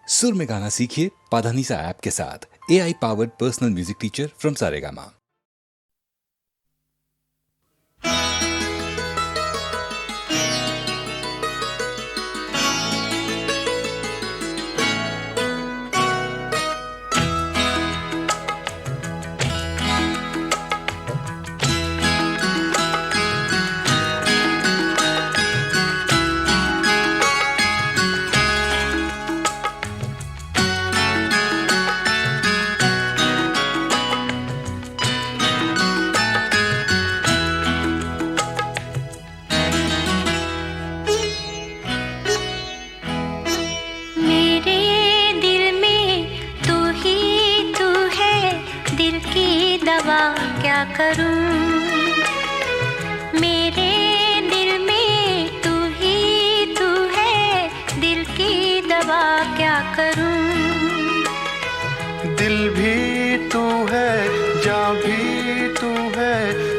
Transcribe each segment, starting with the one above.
सुर में गाना सीखिए पाधानीसा ऐप के साथ। AI powered personal music teacher from Saregama. क्या करूं, मेरे दिल में तू ही तू है, दिल की दवा क्या करूं। दिल भी तू है, जान भी तू है,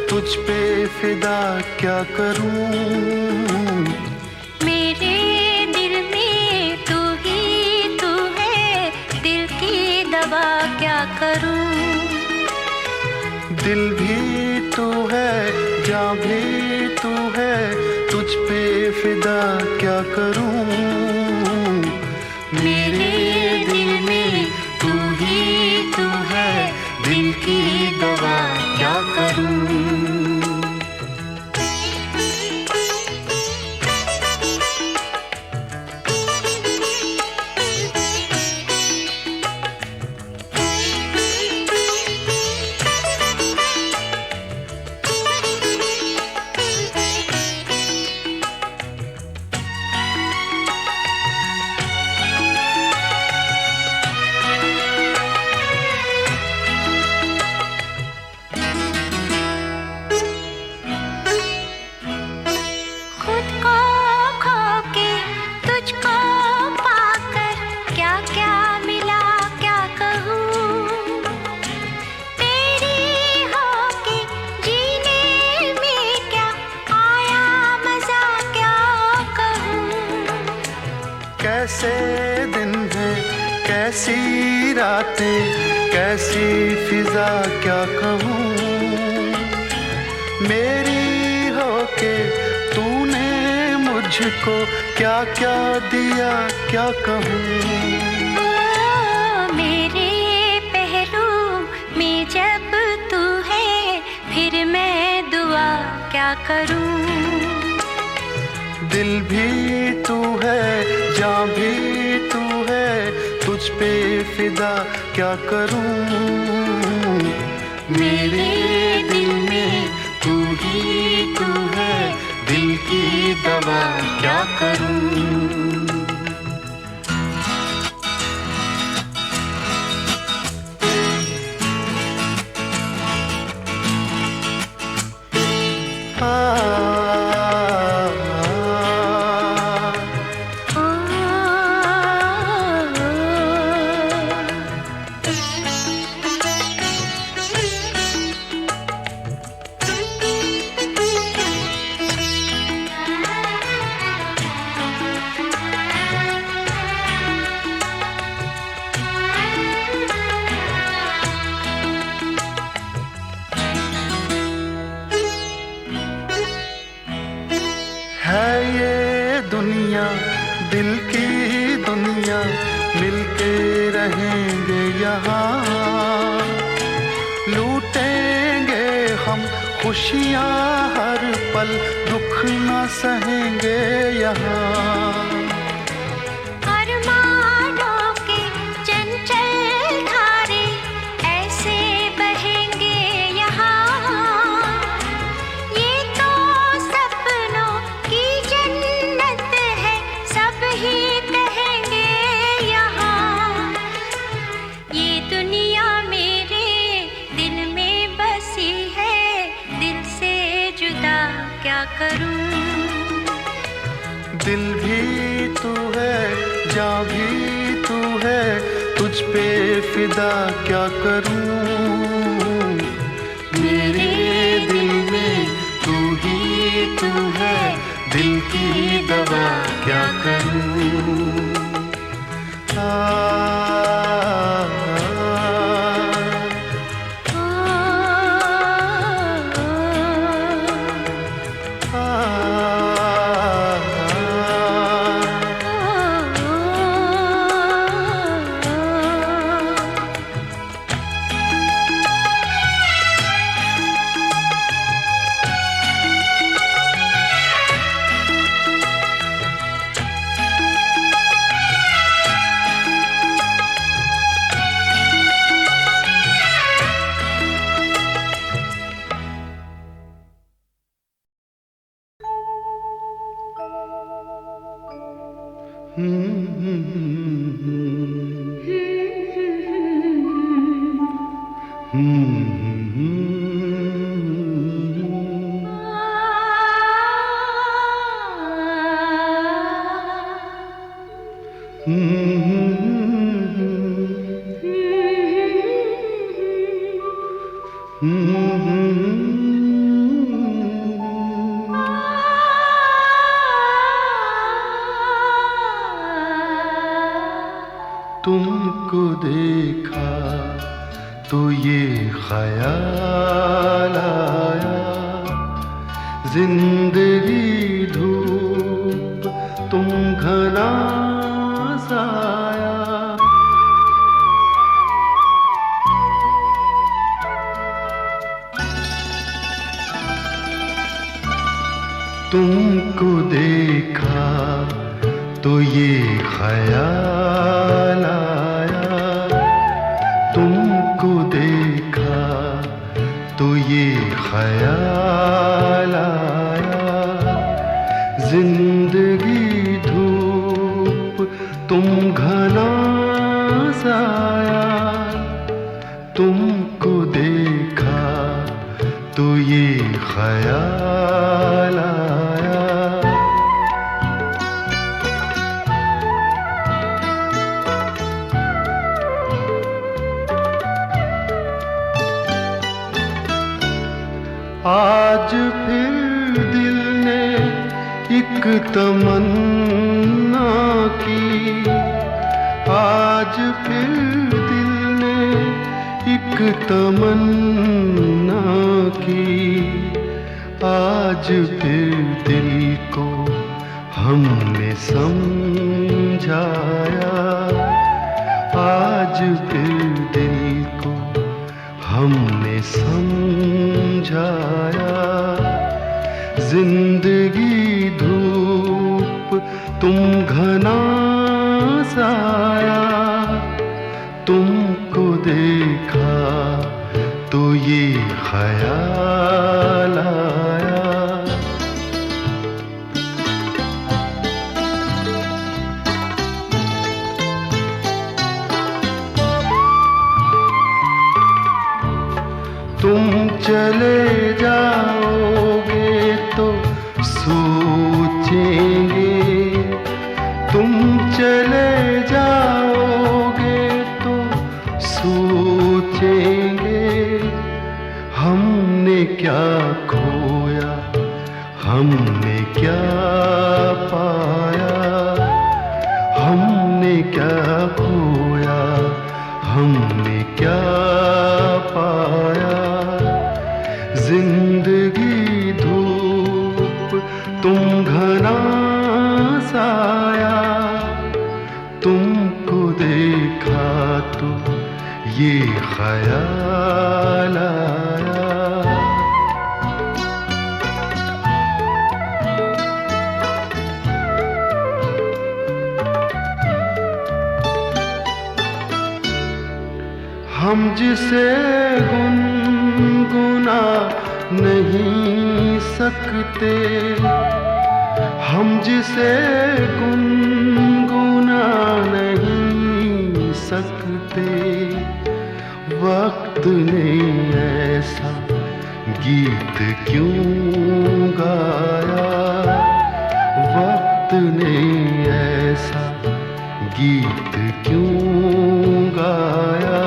तुझ पे फिदा क्या करूं। मेरे दिल में तू ही तू है, दिल की दवा क्या करूं। दिल भी तू है, जान भी तू है, तुझ पे फिदा क्या करूं। मेरे दिल में तू ही तू है, दिल की दवा क्या करूं। कैसे दिन है, कैसी रातें, कैसी फिजा क्या कहूँ। मेरी होके तूने मुझको क्या क्या दिया क्या कहूँ। मेरे पहलू में जब तू है, फिर मैं दुआ क्या करूँ। दिल भी तू है, जान भी तू है, तुझ पे फिदा क्या करूं। मेरे दिल में तू ही तू है, दिल की दवा क्या करूं। है ये दुनिया दिल की दुनिया, मिलके रहेंगे यहाँ। लूटेंगे हम खुशियाँ हर पल, दुख न सहेंगे यहाँ। क्या करूं। दिल भी तू है, जान भी तू है, तुझ पे फिदा क्या करूं। मेरे दिल में तू ही तू है, दिल की दवा क्या करूं। तुमको देखा तो ये ख्याल आया, जिंदगी धूप तुम घना साया। तुमको देखा तो ये ख्याल आया, तुमको देखा तो ये ख्याल आया, जिंदगी धूप तुम घना साया। तुमको देखा तो ये ख्याल आया। आज फिर दिल ने एक तमन्ना की, आज फिर दिल ने एक तमन्ना की, आज फिर दिल को हमने समझाया, आज फिर दिल को हमने समझाया। जिंदगी धूप तुम घना साया, तुमको देखा तो ये ख्याल आया। तुम चले जाओगे तो सोचेंगे, तुम चले जाओगे तो सोचेंगे, हमने क्या खोया, हमने क्या पाया, हमने क्या खोया, हमने क्या पाया। जिंदगी धूप तुम घना साया, तुमको देखा तो ये ख्याल आया। हम जिसे गुनगुना नहीं सकते, हम जिसे गुनगुना नहीं सकते, वक्त ने ऐसा गीत क्यों गाया, वक्त ने ऐसा गीत क्यों गाया।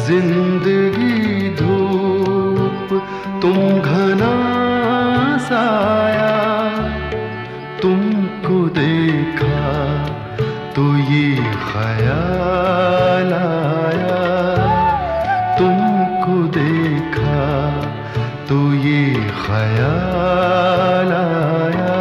जिंदगी धूप तुम घना साया, तुमको देखा तो ये ख्याल आया, तुमको देखा तो ये ख्याल आया।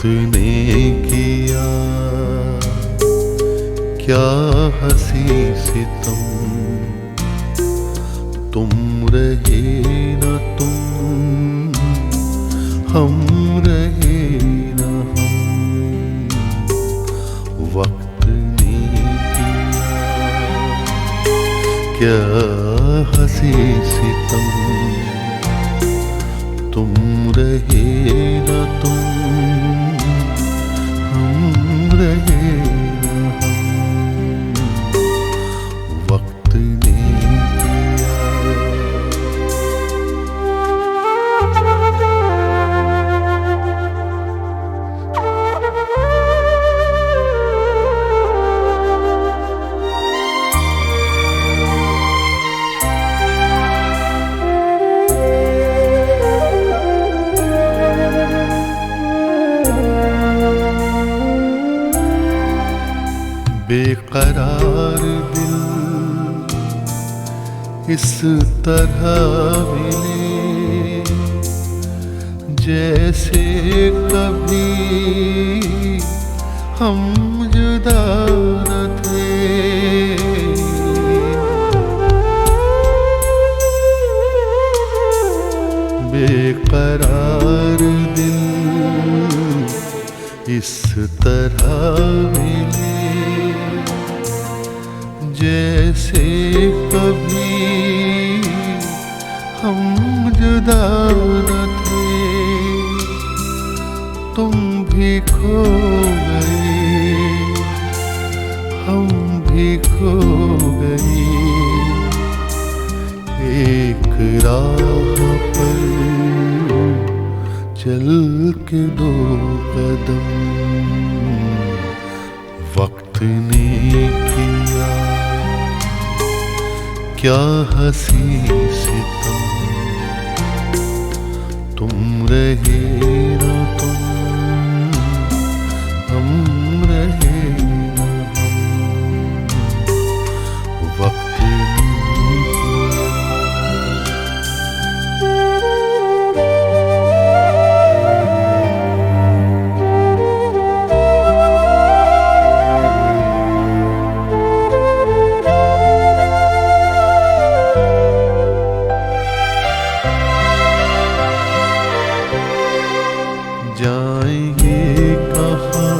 ने किया क्या हंसी सितम, तुम रहे न तुम, हम रहे न हम। वक्त ने किया क्या हंसी सितम, तुम रहे न तुम, रहे वक्त ने किया। बेकरार दिल इस तरह मिले जैसे कभी हम जुदा न थे। बेकरार दिल इस तरह मिले जैसे कभी हम जुदा न थे। तुम भी खो गए, हम भी खो गए, एक राह पर चल के दो कदम। वक्त ने किया क्या हंसी सितम, तुम रहे न तुम, हम रहे न हम। वक्त ने जाएंगे कहाँ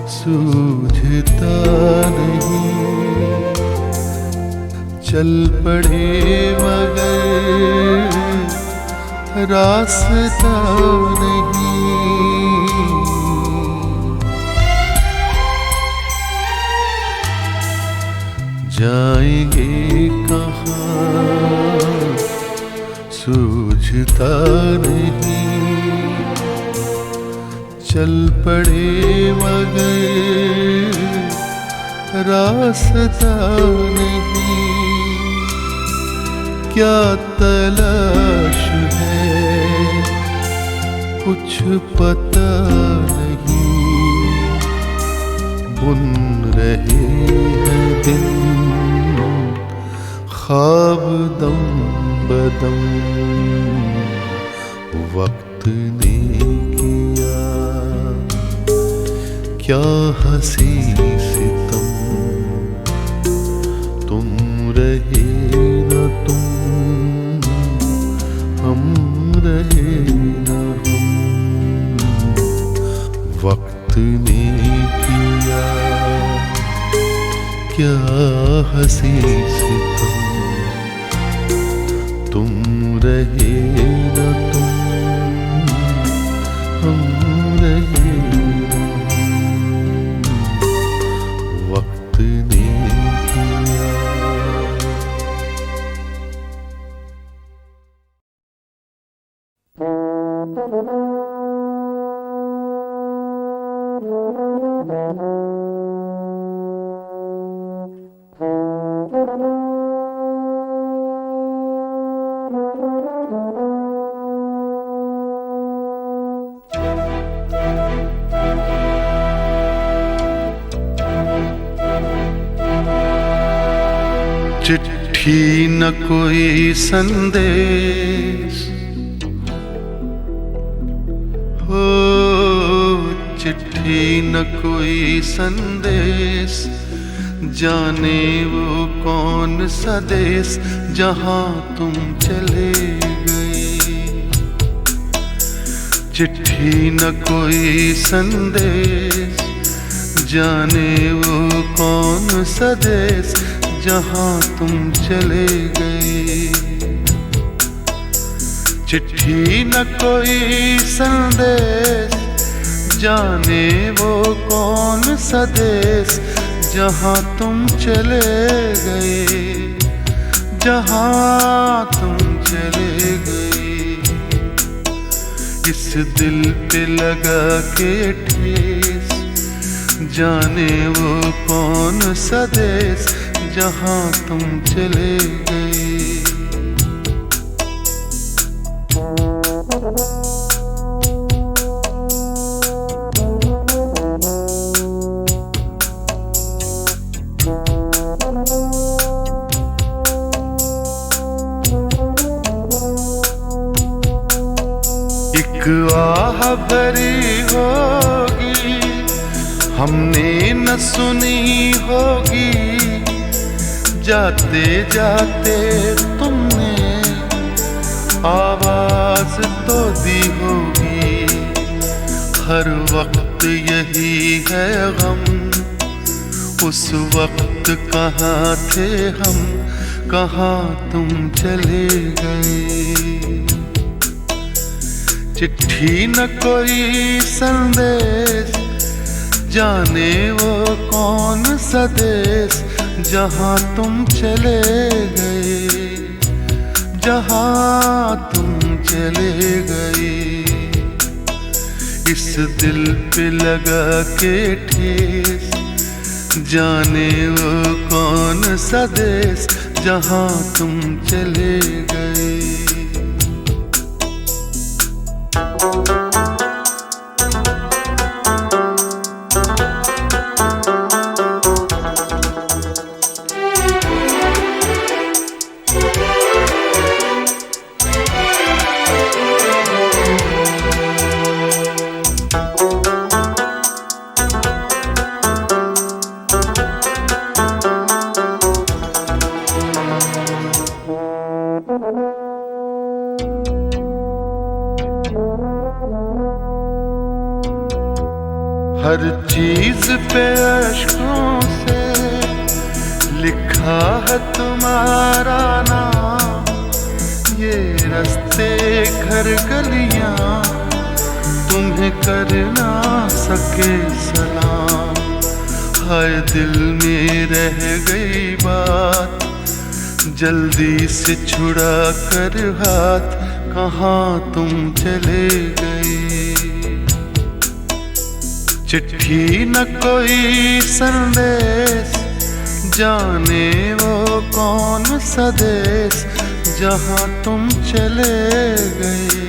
सूझता नहीं, चल पड़े मगर रास्ता नहीं। जाएंगे कहाँ सूझता नहीं, चल पड़े मगर रास्ता नहीं। क्या तलाश है कुछ पता नहीं, बुन रहे हैं दिन ख्वाब दम बदम। वक्त ने किया क्या हंसी सितम, तुम रहे न तुम, हम रहे न हम। वक्त ने किया क्या हंसी सितम, तुम रहे न तुम, हम रहे न हम। वक्त ने किया। चिट्ठी न कोई संदेश, हो चिट्ठी न कोई संदेश, जाने वो कौन सा देश जहां तुम चले गए। चिट्ठी न कोई संदेश, जाने वो कौन सा देश जहां तुम चले गए। चिट्ठी न कोई संदेश, जाने वो कौन सा देश जहां तुम चले गए, जहां तुम चले गए। इस दिल पे लगा के ठेस, जाने वो कौन सा देश जहां तुम चले गए। एक आह भरी होगी, हमने न सुनी होगी, जाते जाते तुमने आवाज तो दी होगी। हर वक्त यही है गम, उस वक्त कहाँ थे हम, कहाँ तुम चले गए। चिट्ठी न कोई संदेश, जाने वो कौन सा देश जहां तुम चले गए, जहां तुम चले गए। इस दिल पे लगा के ठेस, जाने वो कौन सा देश जहां तुम चले गए। हर चीज पे अश्कों से लिखा है तुम्हारा नाम। ये रास्ते घर गलियां तुम्हें कर ना सके सलाम। हाय दिल में रह गई बात, जल्दी से छुड़ा कर हाथ, कहाँ तुम चले गए। चिट्ठी न कोई संदेश, जाने वो कौन सा देश जहाँ तुम चले गए,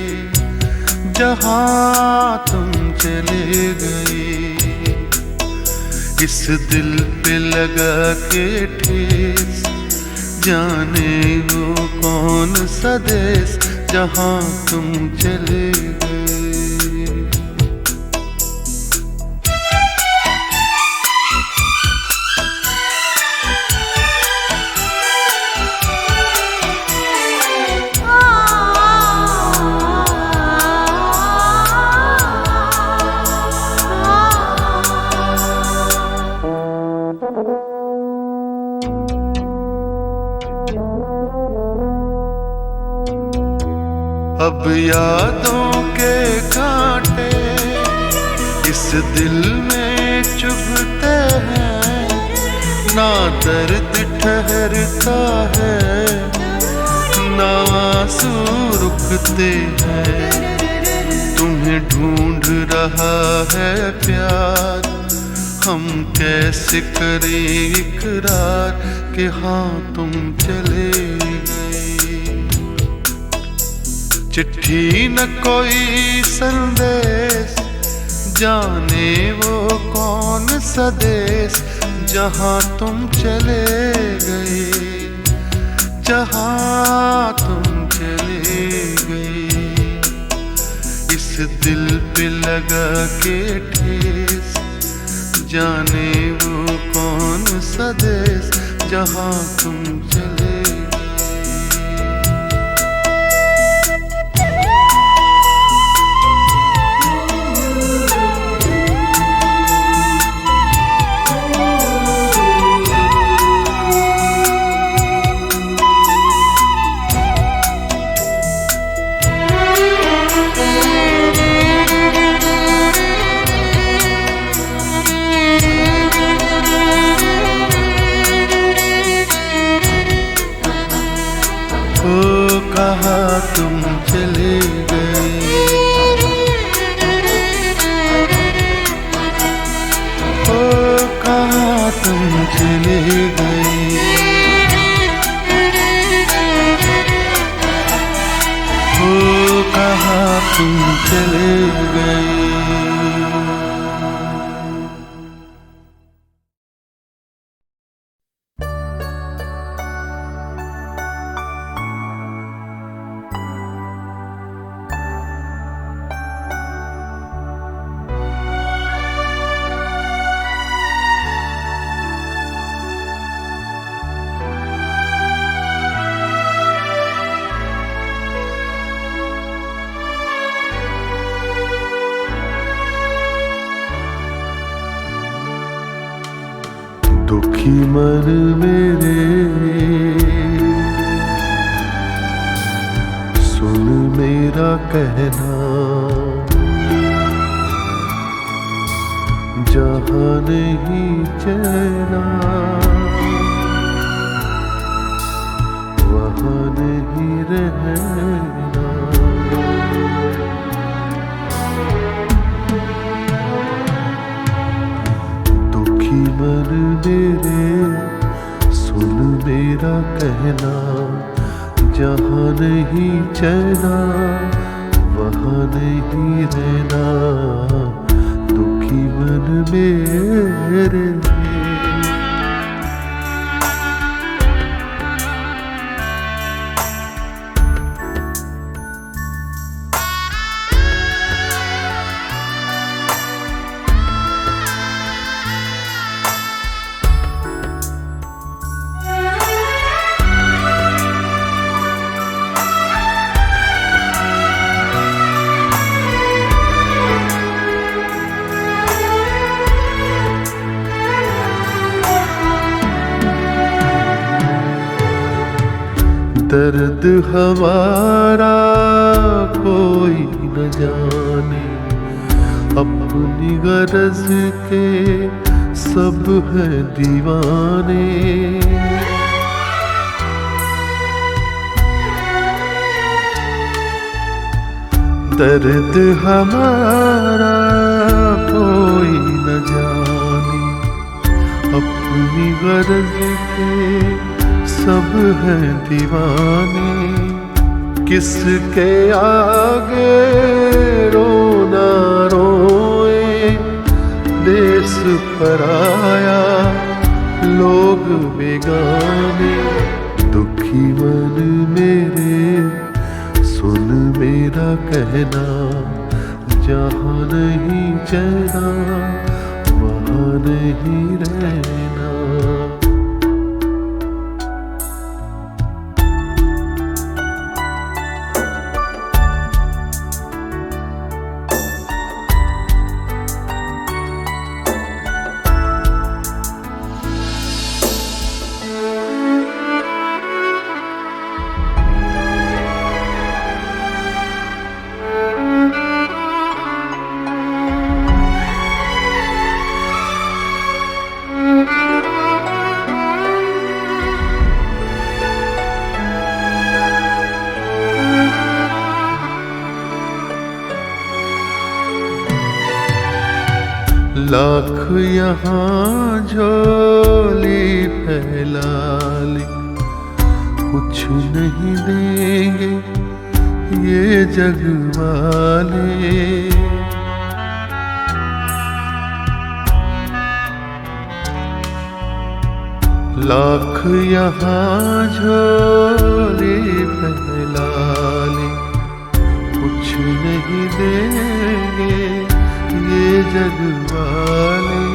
जहाँ तुम चले गए। इस दिल पे लगा के ठेस, जाने वो कौन सा देश जहाँ तुम चले गए। अब यादों के कांटे इस दिल में चुभते हैं, ना दर्द ठहरता है, ना आंसू रुकते हैं। तुम्हें ढूंढ रहा है प्यार, हम कैसे करें इकरार कि हाँ तुम चले गए। चिट्ठी न कोई संदेश, जाने वो कौन सा देश जहाँ तुम चले गए, जहाँ तुम चले गए। इस दिल पे लगा के ठेस, जाने वो कौन सा देश जहाँ तुम चले। कहाँ तुम चले गए, ओ कहाँ तुम चले गए, ओ कहाँ तुम चले गए। दुखी मन मेरे सुन मेरा कहना, जहाँ नहीं चैना वहाँ नहीं रहना। दुखी मन मेरे सुन मेरा कहना, जहाँ नहीं चैना वहाँ नहीं रहना। दुखी मन मेरे दर्द हमारा कोई न जाने, अपनी गरज के सब है दीवाने। दर्द हमारा कोई न जाने, अपनी गरज के सब है दीवाने। किसके आगे रोना रोए, देश पराया लोग बेगाने। दुखी मन मेरे सुन मेरा कहना, जहाँ नहीं चैना वहाँ नहीं रहना। लाख यहाँ झोली फैला ले, कुछ नहीं देंगे ये जग वाले। लाख यहाँ झोली फैला ले, कुछ नहीं देंगे ये जग वाले।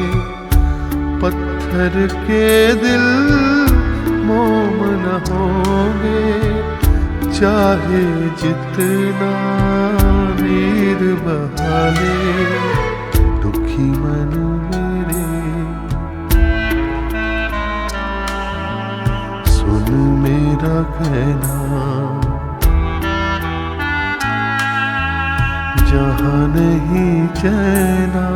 पत्थर के दिल मोम न होंगे, चाहे जितना नीर बहा ले। दुखी मन मेरे सुन मेरा कहना, जहाँ नहीं चैना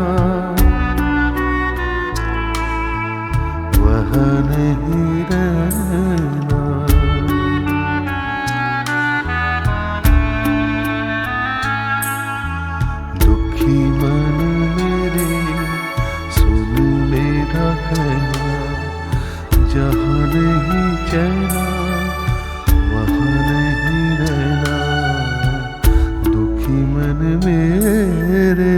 वहाँ नहीं रहना। दुखी मन मेरे सुन मेरा कहना, जहाँ नहीं चैना वहाँ नहीं रहना। दुखी मन मेरे।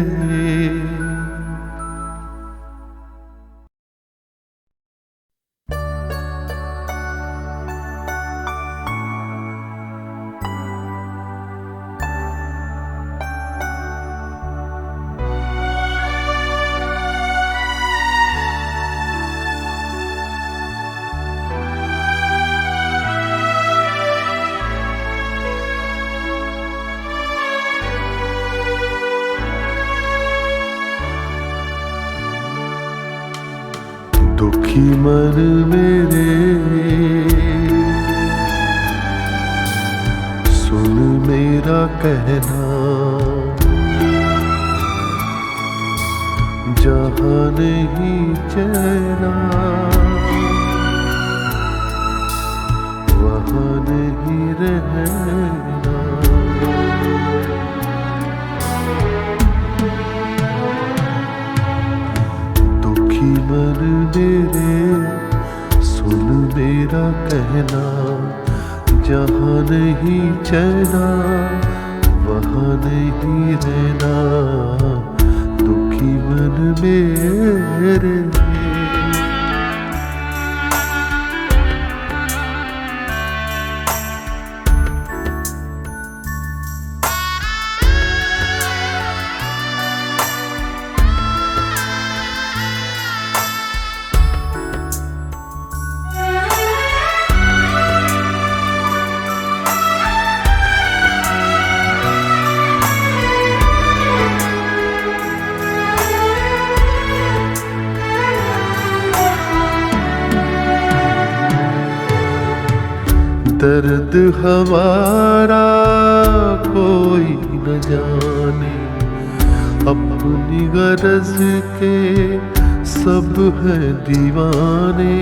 दुखी मन मेरे सुन मेरा कहना, जहाँ नहीं चैना वहाँ नहीं रहना। दुखी मन मेरे सुन मेरा कहना, जहाँ नहीं चैना वहाँ नहीं रहना। दुखी मन मेरे। दर्द हमारा कोई न जाने, अपनी गरज के सब है दीवाने।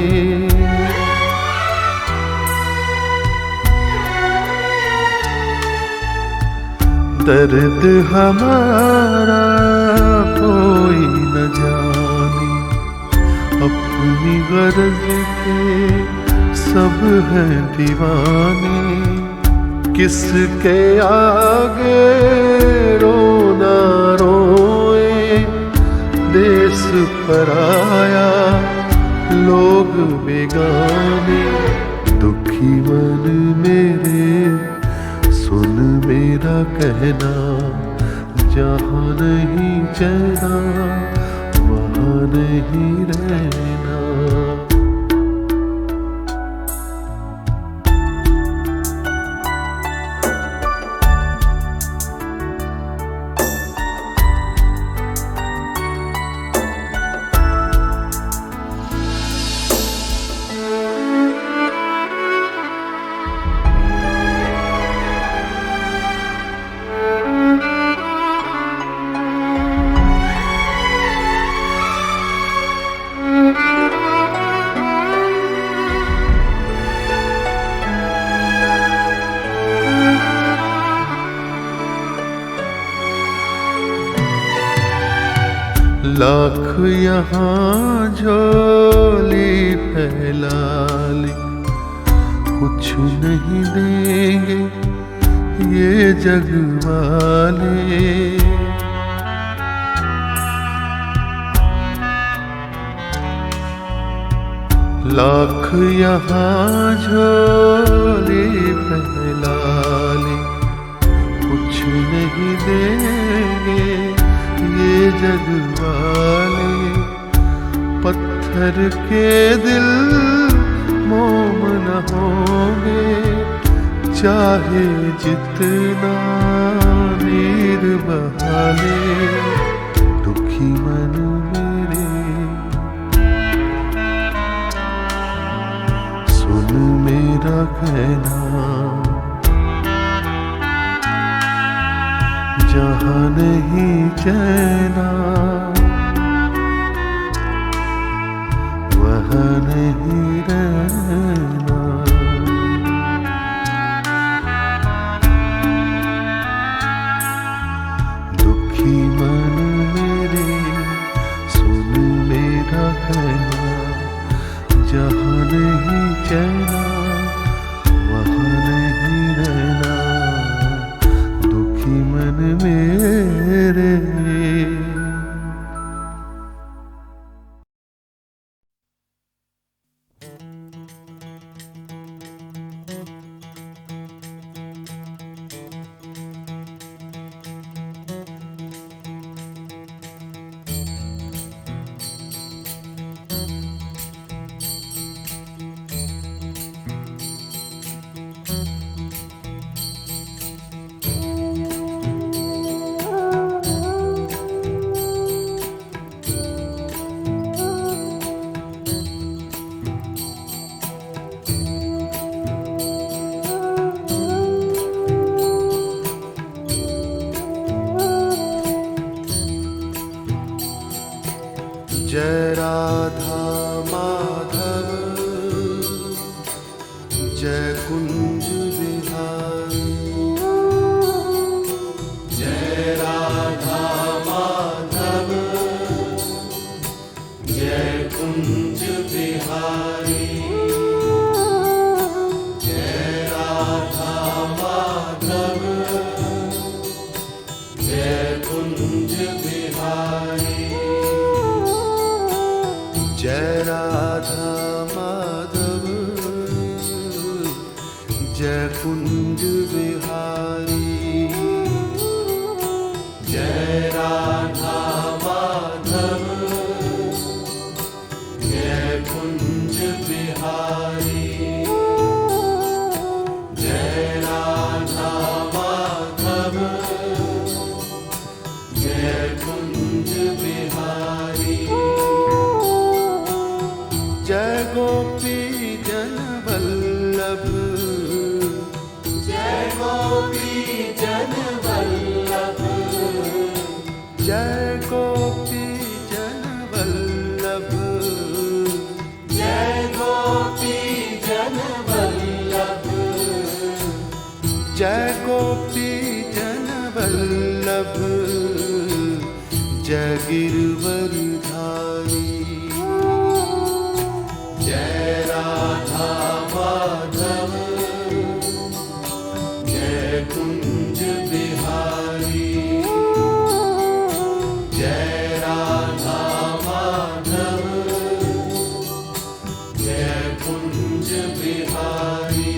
दर्द हमारा कोई न जाने, अपनी गरज के सब है दीवाने। किसके आगे रोना रोए, देश पराया लोग बेगाने। दुखी मन मेरे सुन मेरा कहना, जहाँ नहीं चैना वहाँ नहीं रहना। यहाँ झोली फैला ले, कुछ नहीं देंगे ये जग वाले। लाख यहाँ झोली फैला ले, कुछ नहीं देंगे ये जग वाले। पत्थर के दिल मोम न होंगे, चाहे जितना नीर बहा ले। दुखी मन मेरे सुन मेरा कहना, जहाँ नहीं चैना वहाँ नहीं रहना। दुखी मन मेरे सुन मेरा कहना, जहाँ नहीं चैना वहाँ नहीं रहना। दुखी मन मेरे। जय राधा माधव जय कुंज बिहारी। जय राधा माधव जय कुंज बिहारी। जय राधा माधव जय कुंज बिहारी। जय राधा माधव जय कुंज बिहारी। जय राधा माधव जय कुंज बिहारी। जय राधा माधव जय कुंज बिहारी। जय गोपी जन वल्लभ जय गोपी जन वल्लभ। जय गोपी जन वल्लभ जय गोपी जन वल्लभ। जय गोपी जन वल्लभ जय गिरवरधारी। जय राधा माधव जय कुंज बिहारी। जय राधा माधव जय कुंज बिहारी।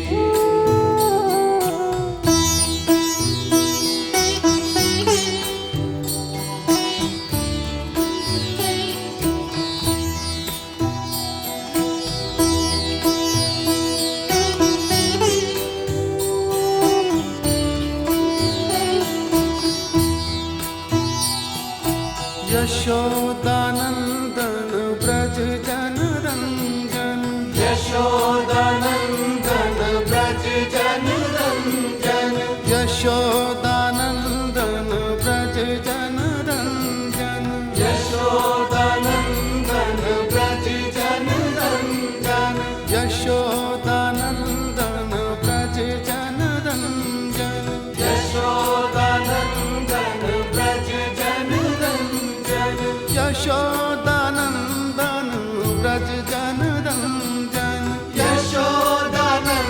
जन रंजन यशोदानंदन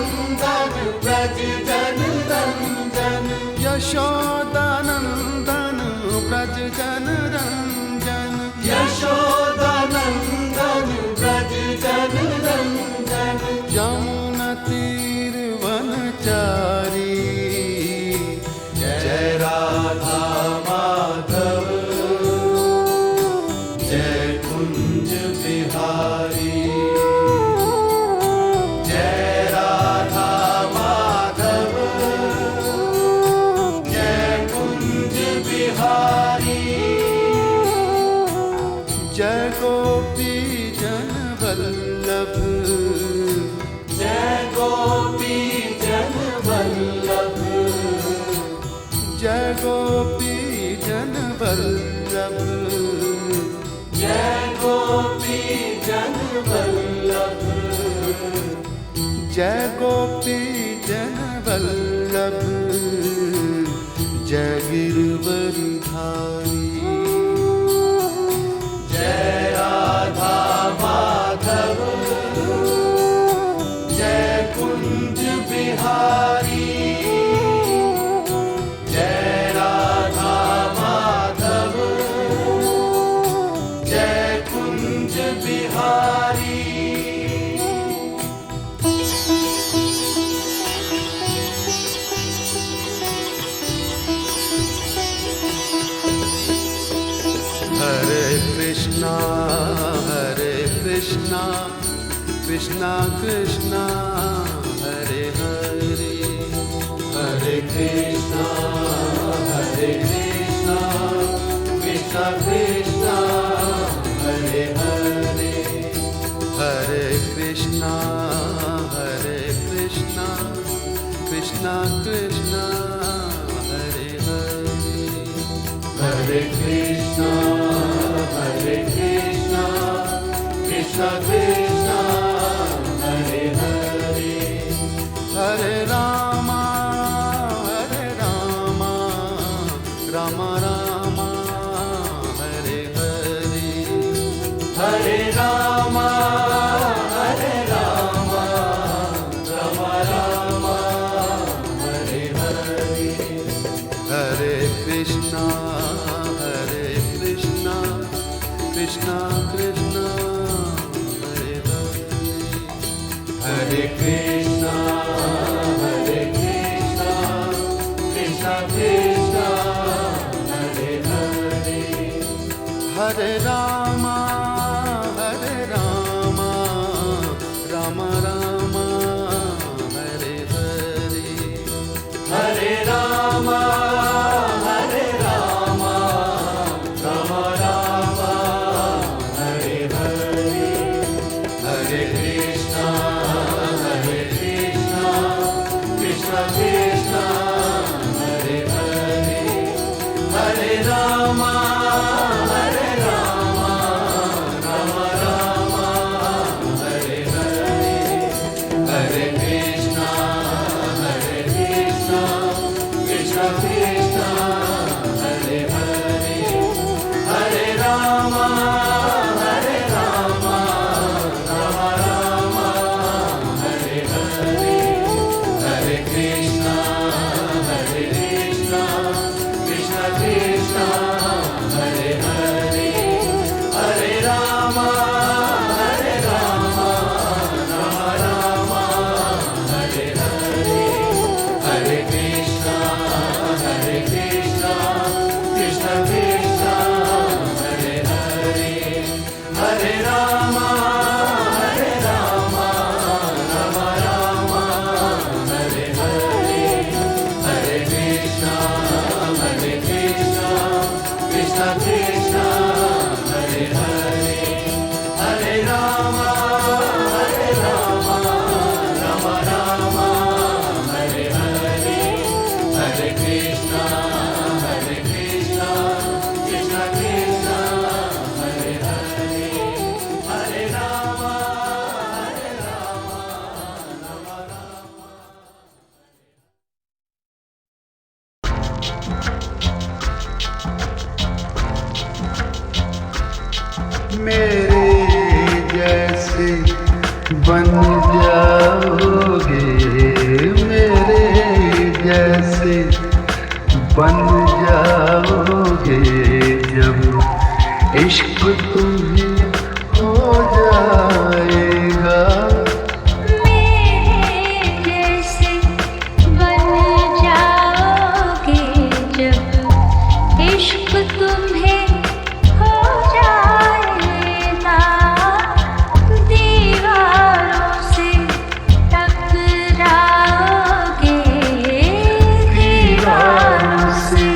व्रज जन रंजन यशोदानंदन ब्रज जन रंजन यशोदानंदन व्रज जन रंजन यमुना तीर वनचारी जय राधा माधव जय कुंज बिहारी जय राधा माधव जय कुंज बिहारी जय गोपी जन वल्लभ जय गोपी जन वल्लभ जय गोपी जन वल्लभ जय गोपी जन वल्लभ जय गोपी जन वल्लभ जय गिरवरधारी जय राधा माधव जय कुंज बिहारी जय राधा माधव जय कुंज बिहारी हरे कृष्णा कृष्णा कृष्णा हरे हरे हरे कृष्णा कृष्णा कृष्णा हरे हरे हरे कृष्णा कृष्णा कृष्णा हरे हरे हरे कृष्णा कृष्णा कृष्णा हरे हरे हरे रामा राम राम हरे हरे हरे रामा राम राम हरे हरे हरे कृष्णा कृष्णा कृष्णा हरे हरे हरे कृष्णा कृष्णा कृष्णा हरे हरे हरे राम राम राम हरे हरे हरे रामा राम राम हरे हरे हरे कृष्णा कृष्णा कृष्णा हरे हरे हरे रामा राम राम हरे हरे हरे कृष्णा कृष्णा कृष्णा हरे हरे हरे रामा राम राम बन जाओगे मेरे जैसे, बन जाओगे जब इश्क तुम्हें हो जाएगा। मेरे जैसे बन जाओगे जब इश्क तुम्हें हो जाएगा। दीवारों से टकराओगे, दीवारों से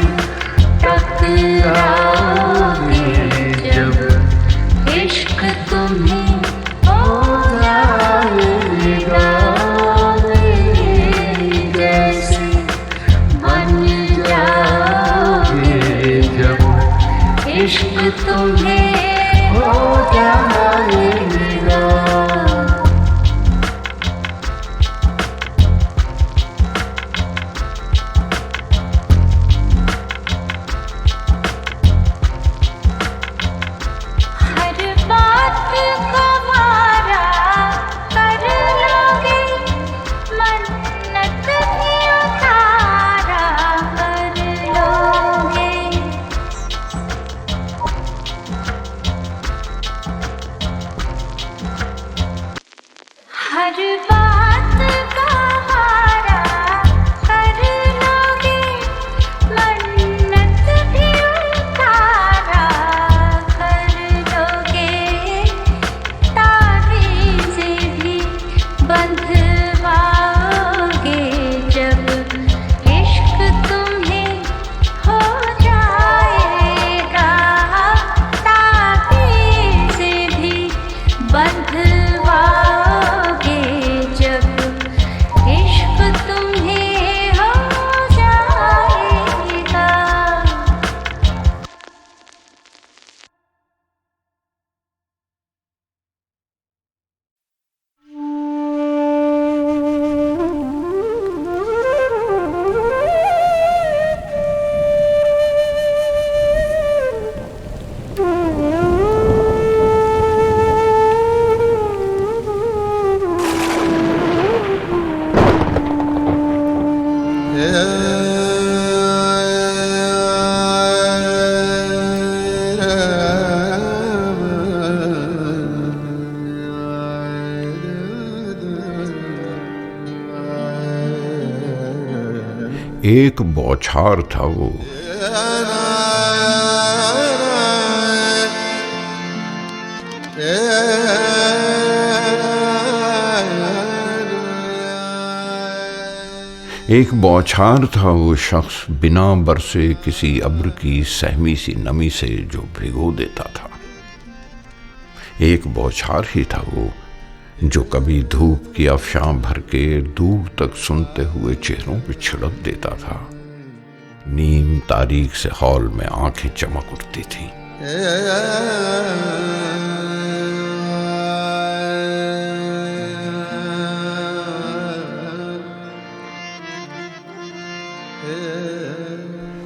टकराओगे जब इश्क तुम्हें हो जाएगा। मेरे जैसे बन जाओगे जब इश्क तुम्हें हो जाएगा। हर बात को मारा कर लोगे, मन्नत भी उतारा कर लोगे। हर बात का मारा कर लोगे, मन्नत भी उतारा कर लोगे। ताबीज़ें भी बंधवाओगे जब इश्क तुम्हें हो जाएगा। ताबीज़ें भी बंधवाओगे जब इश्क तुम्हें हो जाएगा। एक बौछार था वो, एक बौछार था वो शख्स बिना बरसे किसी अब्र की सहमी सी नमी से जो भिगो देता था। एक बौछार ही था वो जो कभी धूप की अफशां भर के दूर तक सुनते हुए चेहरों पे छिड़क देता था। नीम तारीख से हॉल में आंखें चमक उठती थी।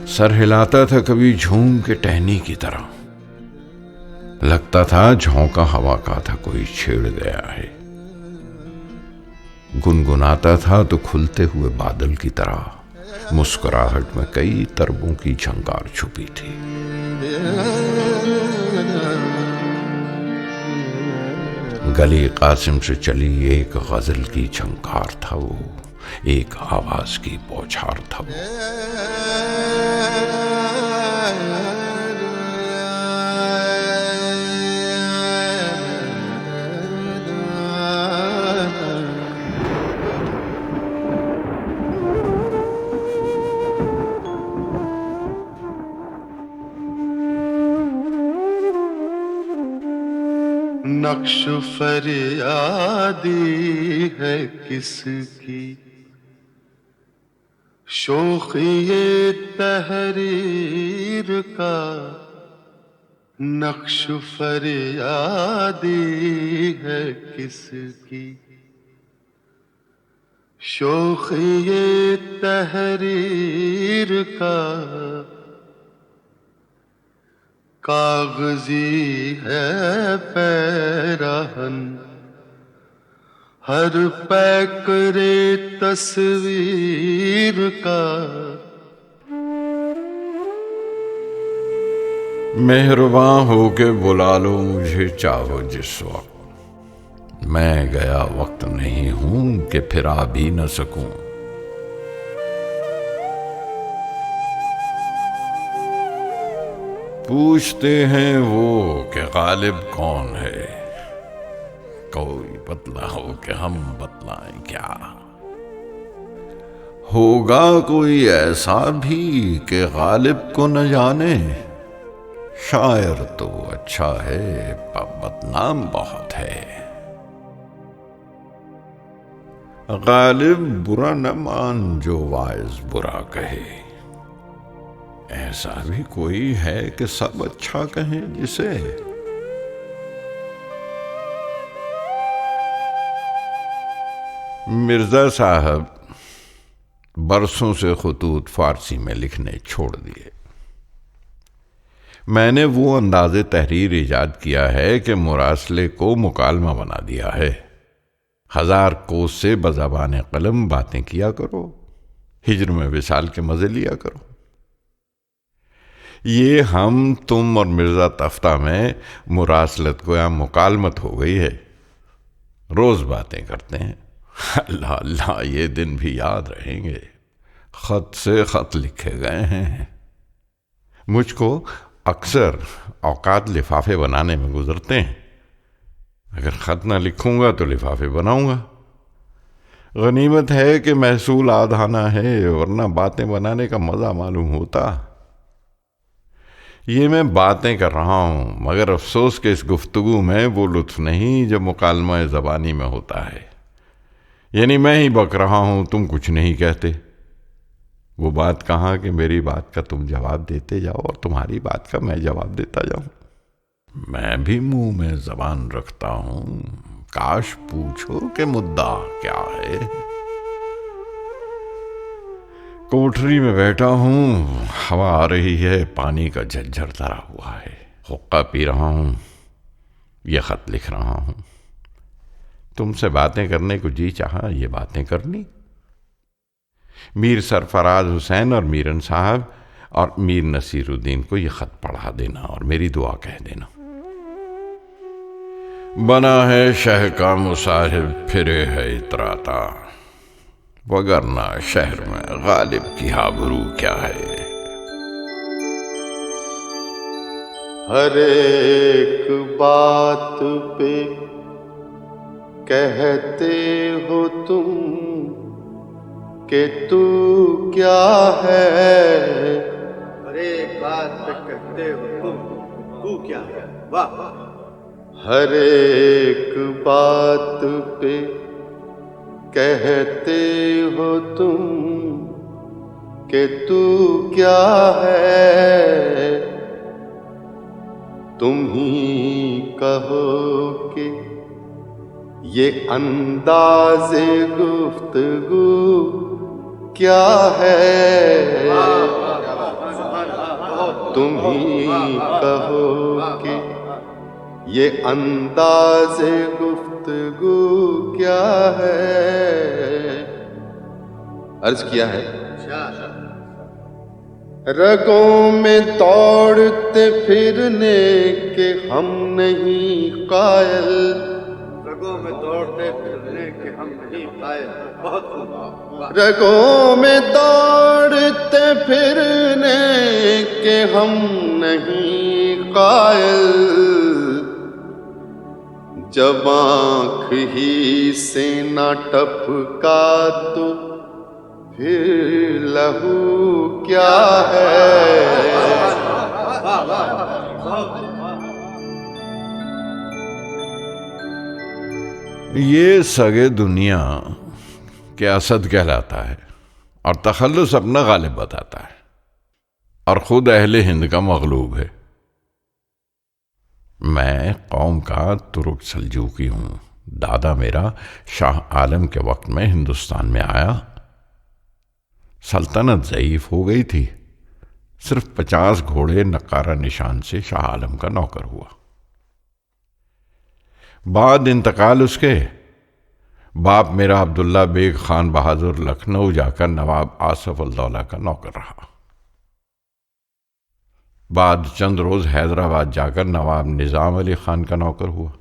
सर हिलाता था कभी झूम के टहनी की तरह, लगता था झोंका हवा का था कोई छेड़ गया है। गुनगुनाता था तो खुलते हुए बादल की तरह, मुस्कुराहट में कई तरबों की झंकार छुपी थी। गली कासिम से चली एक गजल की झंकार था वो, एक आवाज की बौछार था वो। नक्श फरियादी है किसकी, शोखिए तहरीर का। नक्श फरियादी है किसकी, शोखिए तहरीर का। कागजी है पैराहन हर पै करे तस्वीर का। मेहरबान होके बुला लो मुझे चाहो जिस वक्त, मैं गया वक्त नहीं हूं कि फिर आ भी न सकूं। पूछते हैं वो कि गालिब कौन है, कोई बतलाओ कि हम बतलाएं क्या। होगा कोई ऐसा भी कि गालिब को न जाने, शायर तो अच्छा है पर बदनाम बहुत है। गालिब बुरा न मान जो वाइज बुरा कहे, ऐसा भी कोई है कि सब अच्छा कहें जिसे। मिर्जा साहब बरसों से खुतूत फारसी में लिखने छोड़ दिए। मैंने वो अंदाज़े तहरीर इजाद किया है कि मुरासले को मुकालमा बना दिया है। 1000 कोस से बज़बान कलम बातें किया करो, हिज्र में विसाल के मज़े लिया करो। ये हम तुम और मिर्ज़ा तफ्ता में मुरासलत को या मुकालमत हो गई है। रोज़ बातें करते हैं। अल्लाह अल्लाह ये दिन भी याद रहेंगे। ख़त से ख़त लिखे गए हैं। मुझको अक्सर औकात लिफाफे बनाने में गुजरते हैं। अगर ख़त ना लिखूंगा तो लिफाफे बनाऊंगा। गनीमत है कि महसूल आधाना है, वरना बातें बनाने का मज़ा मालूम होता। ये मैं बातें कर रहा हूँ, मगर अफसोस के इस गुफ्तगू में वो लुत्फ नहीं जो मुकालमा ज़बानी में होता है। यानी मैं ही बक रहा हूँ, तुम कुछ नहीं कहते। वो बात कहाँ कि मेरी बात का तुम जवाब देते जाओ और तुम्हारी बात का मैं जवाब देता जाऊं। मैं भी मुंह में जबान रखता हूं, काश पूछो कि मुद्दा क्या है। कोठरी में बैठा हूं, हवा आ रही है, पानी का झज्झर धरा हुआ है। हुक्का पी रहा हूं, यह खत लिख रहा हूं। तुमसे बातें करने को जी चाहा, ये बातें करनी। मीर सरफराज हुसैन और मीरन साहब और मीर नसीरुद्दीन को यह खत पढ़ा देना और मेरी दुआ कह देना। बना है शह का मुसाहिब, फिरे है इतराता, वगरना शहर में गालिब की आबरू क्या है। हर एक बात पे कहते हो तुम कि तू क्या है। अरे बात पे कहते हो तुम, तू क्या है। वाह। हर एक बात पे कहते हो तुम कि तू क्या है। तुम ही कहो कि ये अंदाज़े गुफ्तगू क्या है। तुम ही कहो कि ये अंदाज़े गुफ्तगू क्या है। अर्ज किया है, रगों में दौड़ते फिरने के हम नहीं कायल। रगों में दौड़ते फिरने के हम नहीं कायल। बहुत खूब। रगों में दौड़ते फिरने के हम नहीं कायल। जब आँख ही से न टपका तो फिर लहू क्या है। ये सगे दुनिया के असद कहलाता है और तखल्लुस अपना गालिब बताता है और खुद अहले हिंद का मगलूब है। मैं कौम का तुर्क सल्जूकी हूं। दादा मेरा शाह आलम के वक्त में हिंदुस्तान में आया। सल्तनत ज़ईफ हो गई थी। सिर्फ 50 घोड़े नकारा निशान से शाह आलम का नौकर हुआ। बाद इंतकाल उसके बाप मेरा अब्दुल्ला बेग खान बहादुर लखनऊ जाकर नवाब आसफ उल-दौला का नौकर रहा। बाद चंद रोज हैदराबाद जाकर नवाब निजाम अली खान का नौकर हुआ।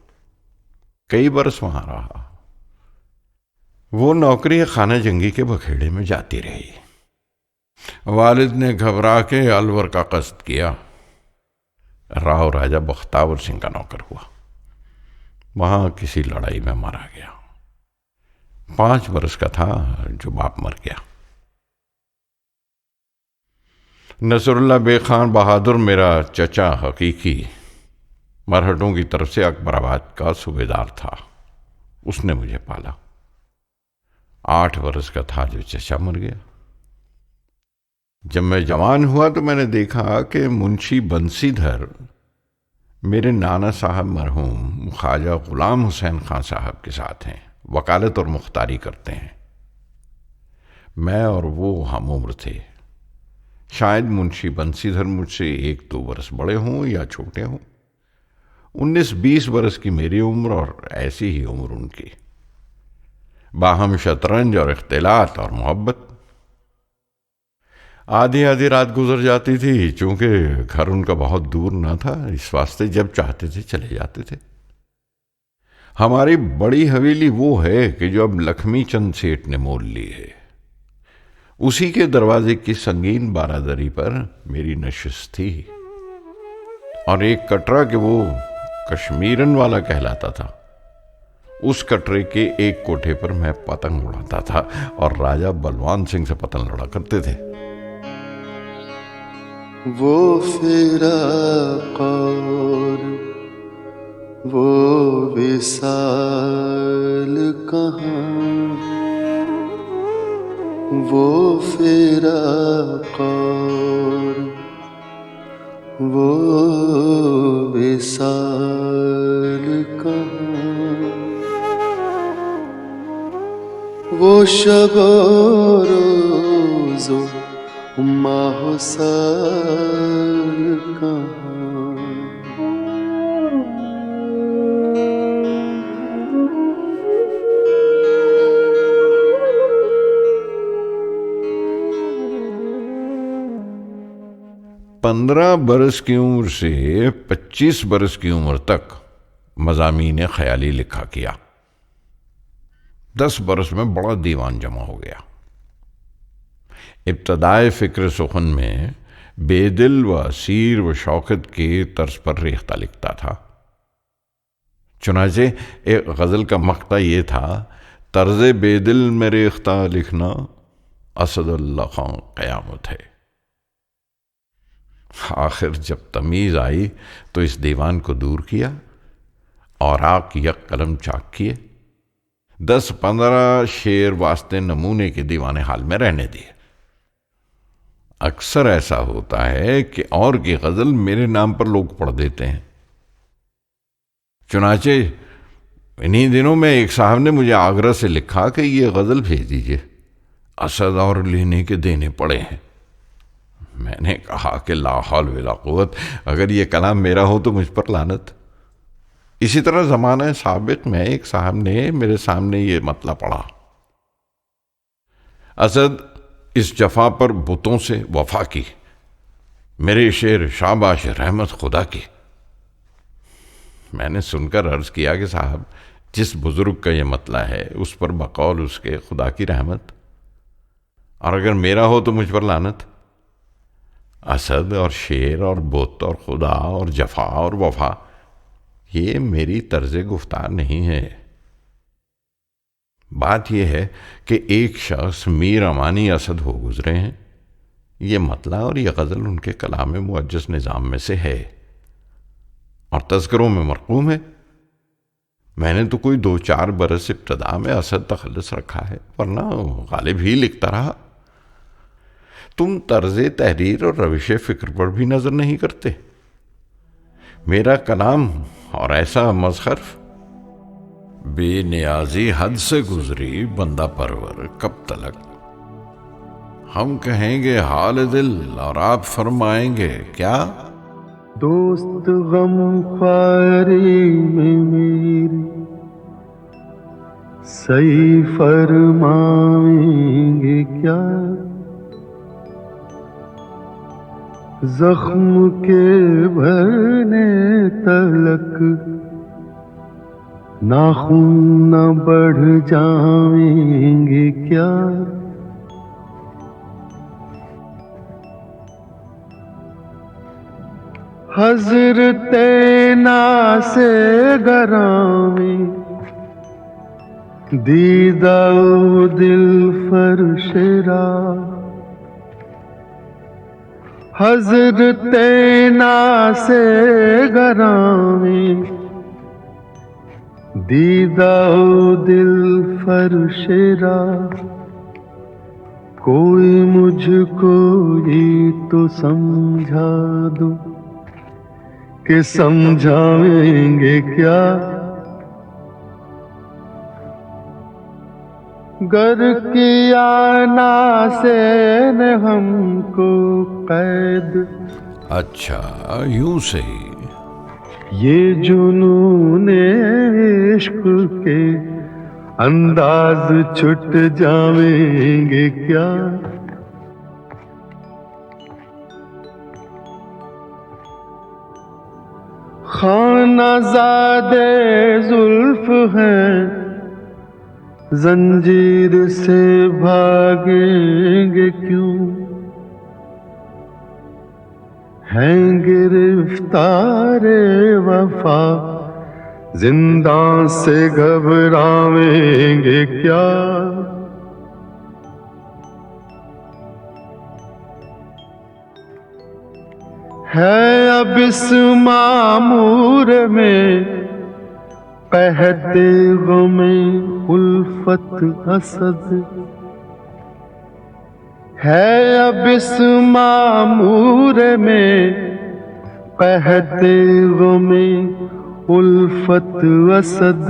कई बरस वहां रहा। वो नौकरी खाना जंगी के बखेड़े में जाती रही। वालिद ने घबरा के अलवर का कस्द किया। राव राजा बख्तावर सिंह का नौकर हुआ। वहां किसी लड़ाई में मारा गया। 5 बरस का था जो बाप मर गया। नसरुल्ला बेग खान बहादुर मेरा चचा हकीकी मरहटों की तरफ से अकबराबाद का सूबेदार था। उसने मुझे पाला। 8 बरस का था जो चचा मर गया। जब मैं जवान हुआ तो मैंने देखा कि मुंशी बंसीधर मेरे नाना साहब मरहूम ख्वाजा गुलाम हुसैन खान साहब के साथ हैं, वकालत और मुख्तारी करते हैं। मैं और वो हम उम्र थे। शायद मुंशी बंसीधर मुझसे 1-2 बरस बड़े हों या छोटे हों। 19-20 बरस की मेरी उम्र और ऐसी ही उम्र उनकी। बाहम शतरंज और इख्तिलात और मोहब्बत। आधी आधी रात गुजर जाती थी, चूंकि घर उनका बहुत दूर ना था, इस वास्ते जब चाहते थे चले जाते थे। हमारी बड़ी हवेली वो है कि जो अब लक्ष्मी चंद सेठ ने मोल ली है। उसी के दरवाजे की संगीन बारादरी पर मेरी नशिस्त थी और एक कटरा के वो कश्मीरन वाला कहलाता था। उस कटरे के एक कोठे पर मैं पतंग उड़ाता था और राजा बलवान सिंह से पतंग लड़ा करते थे। वो फिराक और वो विसाल कहाँ, वो फिराक और वो विसाल कहाँ, वो शब और रोज़ो माहो साल कहाँ। 15 बरस की उम्र से 25 बरस की उम्र तक मज़ामीन ख्याली लिखा किया। 10 बरस में बड़ा दीवान जमा हो गया। इब्तदाए फ़िक्र सुखन में बेदिल व असीर व शौकत के तर्ज पर रेख्ता लिखता था। चुनाचे एक गज़ल का मक़ता ये था, तर्ज़ बेदिल में रेख्ता लिखना असदुल्लाह खां क़यामत है। आखिर जब तमीज़ आई तो इस दीवान को दूर किया और आक यक कलम चाक किए। 10-15 शेर वास्ते नमूने के दीवाने हाल में रहने दिए। अक्सर ऐसा होता है कि और की गज़ल मेरे नाम पर लोग पढ़ देते हैं। चुनाचे इन्हीं दिनों में एक साहब ने मुझे आगरा से लिखा कि ये गज़ल भेज दीजिए, असद और लेने के देने पड़े हैं। मैंने कहा कि ला हौल वला कुव्वत, अगर ये कलाम मेरा हो तो मुझ पर लानत। इसी तरह ज़माना साबिक़ में एक साहब ने मेरे सामने ये मतला पढ़ा, असद इस जफा पर बुतों से वफा की, मेरे शेर शाबाश रहमत खुदा की। मैंने सुनकर अर्ज किया कि साहब, जिस बुजुर्ग का ये मतला है उस पर बकौल उसके खुदा की रहमत, और अगर मेरा हो तो मुझ पर लानत। असद और शेर और बुत और खुदा और जफा और वफा, ये मेरी तर्ज गुफ्तार नहीं है। बात यह है कि एक शख्स मीर अमानी असद हो गुजरे हैं। ये मतला और यह गज़ल उनके कलाम मुअज्जज़ निज़ाम में से है और तज़किरों में मरक़ूम है। मैंने तो कोई 2-4 बरस इब्तदा में असद तखल्लुस रखा है, वरना गालिब ही लिखता रहा। तुम तर्ज़ तहरीर और रविश फ़िक्र पर भी नज़र नहीं करते। मेरा कलाम और ऐसा मज़हरफ़, बेनियाजी हद से गुजरी बंदा परवर कब तलक। हम कहेंगे हाल दिल और आप फरमाएंगे क्या। दोस्त गम ख्वारी में मेरी सही फरमाएंगे क्या जख्म के भरने तलक नाखून न बढ़ जाएंगे क्या हज़रते नासे गरामी दीदा दिल फरशरा हज़रते नासे गरामी दीदा दिल फरशरा कोई मुझको ये तो समझा दो कि समझाएंगे क्या गर किया नासे ने हमको कैद अच्छा यूं से ही ये जुनून इश्क के अंदाज छुट जाएंगे क्या खानाज़ादे जुल्फ हैं जंजीर से भागेंगे क्यों हैं गिरफ्तारे वफा जिंदा से घबराएंगे क्या है अब इस मामूर में कहते गमे उल्फत असद है अब इस मामूर में कहते गमे उल्फत असद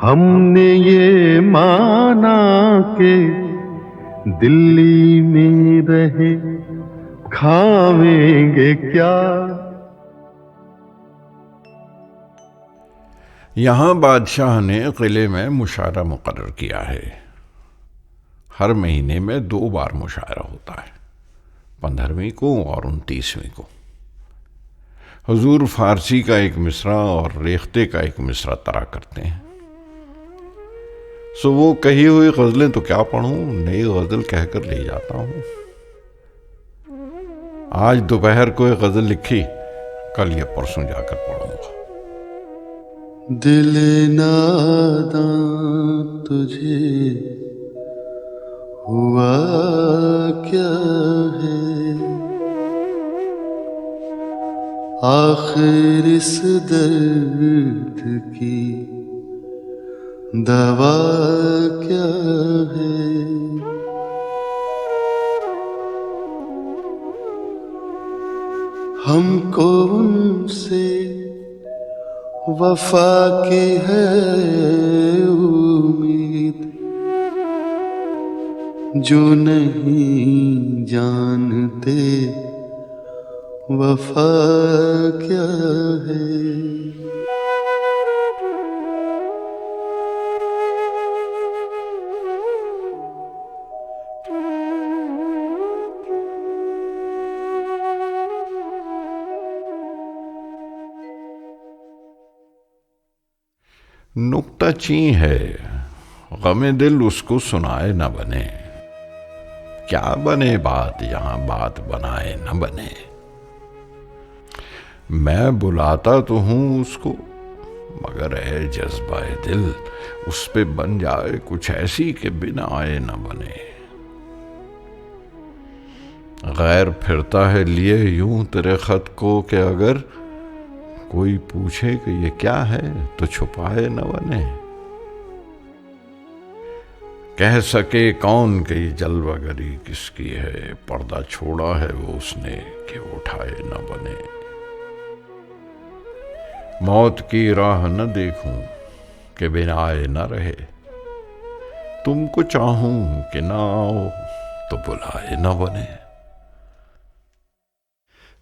हमने ये माना के दिल्ली में रहे खावेंगे क्या यहाँ बादशाह ने किले में मुशायरा मुकर्रर किया है। हर महीने में 2 बार मुशायरा होता है, 15वीं को और 29वीं को। हुजूर फारसी का एक मिसरा और रेख्ते का एक मिसरा तरा करते हैं। सो वो कही हुई गजलें तो क्या पढ़ूं, नई गजल कहकर ले जाता हूं। आज दोपहर को एक गजल लिखी, कल या परसों जाकर पढ़ूंगा। दिल नादां तुझे हुआ क्या है आखिर इस दर्द की दवा क्या है हमको उनसे वफा की है उम्मीद जो नहीं जानते वफा क्या है नुक्ता ची है गमे दिल उसको सुनाए न बने क्या बने बात यहां बात बनाए न बने मैं बुलाता तो हूं उसको मगर है जज्बाए दिल उस पे बन जाए कुछ ऐसी कि बिना आए न बने गैर फिरता है लिए यूं तेरे खत को कि अगर कोई पूछे कि ये क्या है तो छुपाए न बने कह सके कौन कि ये जलवागरी किसकी है पर्दा छोड़ा है वो उसने कि उठाए न बने मौत की राह न देखूं कि बिना आए न रहे तुमको चाहूं कि ना आओ तो बुलाए न बने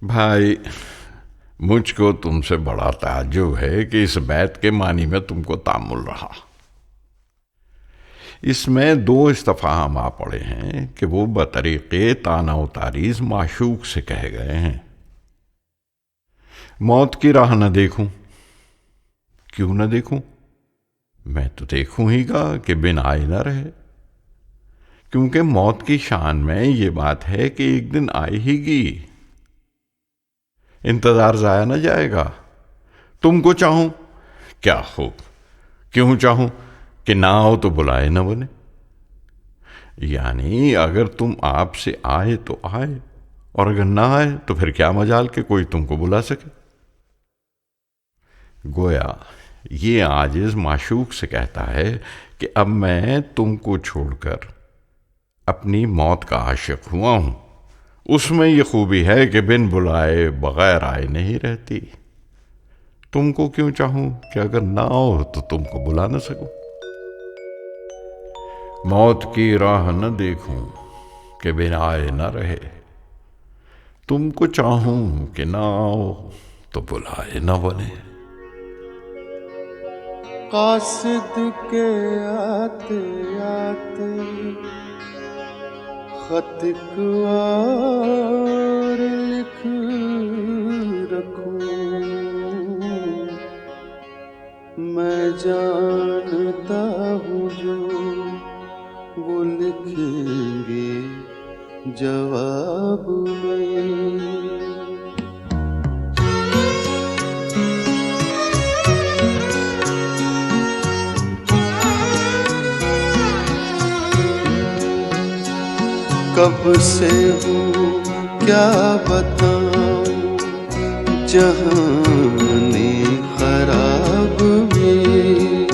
भाई मुझको तुमसे बड़ा ताज्जुब है कि इस बैत के मानी में तुमको तामुल रहा इसमें 2 इस्तफाम आ पड़े हैं कि वो बतरीक़े ताना तारीज़ माशूक से कहे गए हैं। मौत की राह न देखूं, क्यों न देखूं? मैं तो देखूं ही गा कि बिन आए न रहे, क्योंकि मौत की शान में ये बात है कि एक दिन आएगी, इंतजार जाया न जाएगा। तुमको चाहूं क्या हो, क्यों चाहूं कि ना आओ तो बुलाए न बने। यानी अगर तुम आपसे आए तो आए, और अगर ना आए तो फिर क्या मजाल कि कोई तुमको बुला सके। गोया ये आजिज माशूक से कहता है कि अब मैं तुमको छोड़कर अपनी मौत का आशिक हुआ हूं। उसमें ये खूबी है कि बिन बुलाए बगैर आए नहीं रहती। तुमको क्यों चाहूं कि अगर ना हो तो तुमको बुला न सकूं। मौत की राह न देखूं कि बिन आए न रहे, तुमको चाहूं कि ना आओ तो बुलाए न बने। कासिद के आते आते खत और लिख रखूं, मैं जानता हूँ जो वो लिखेंगे जवाब में। कब से हूँ क्या बताऊं जहाने खराब में।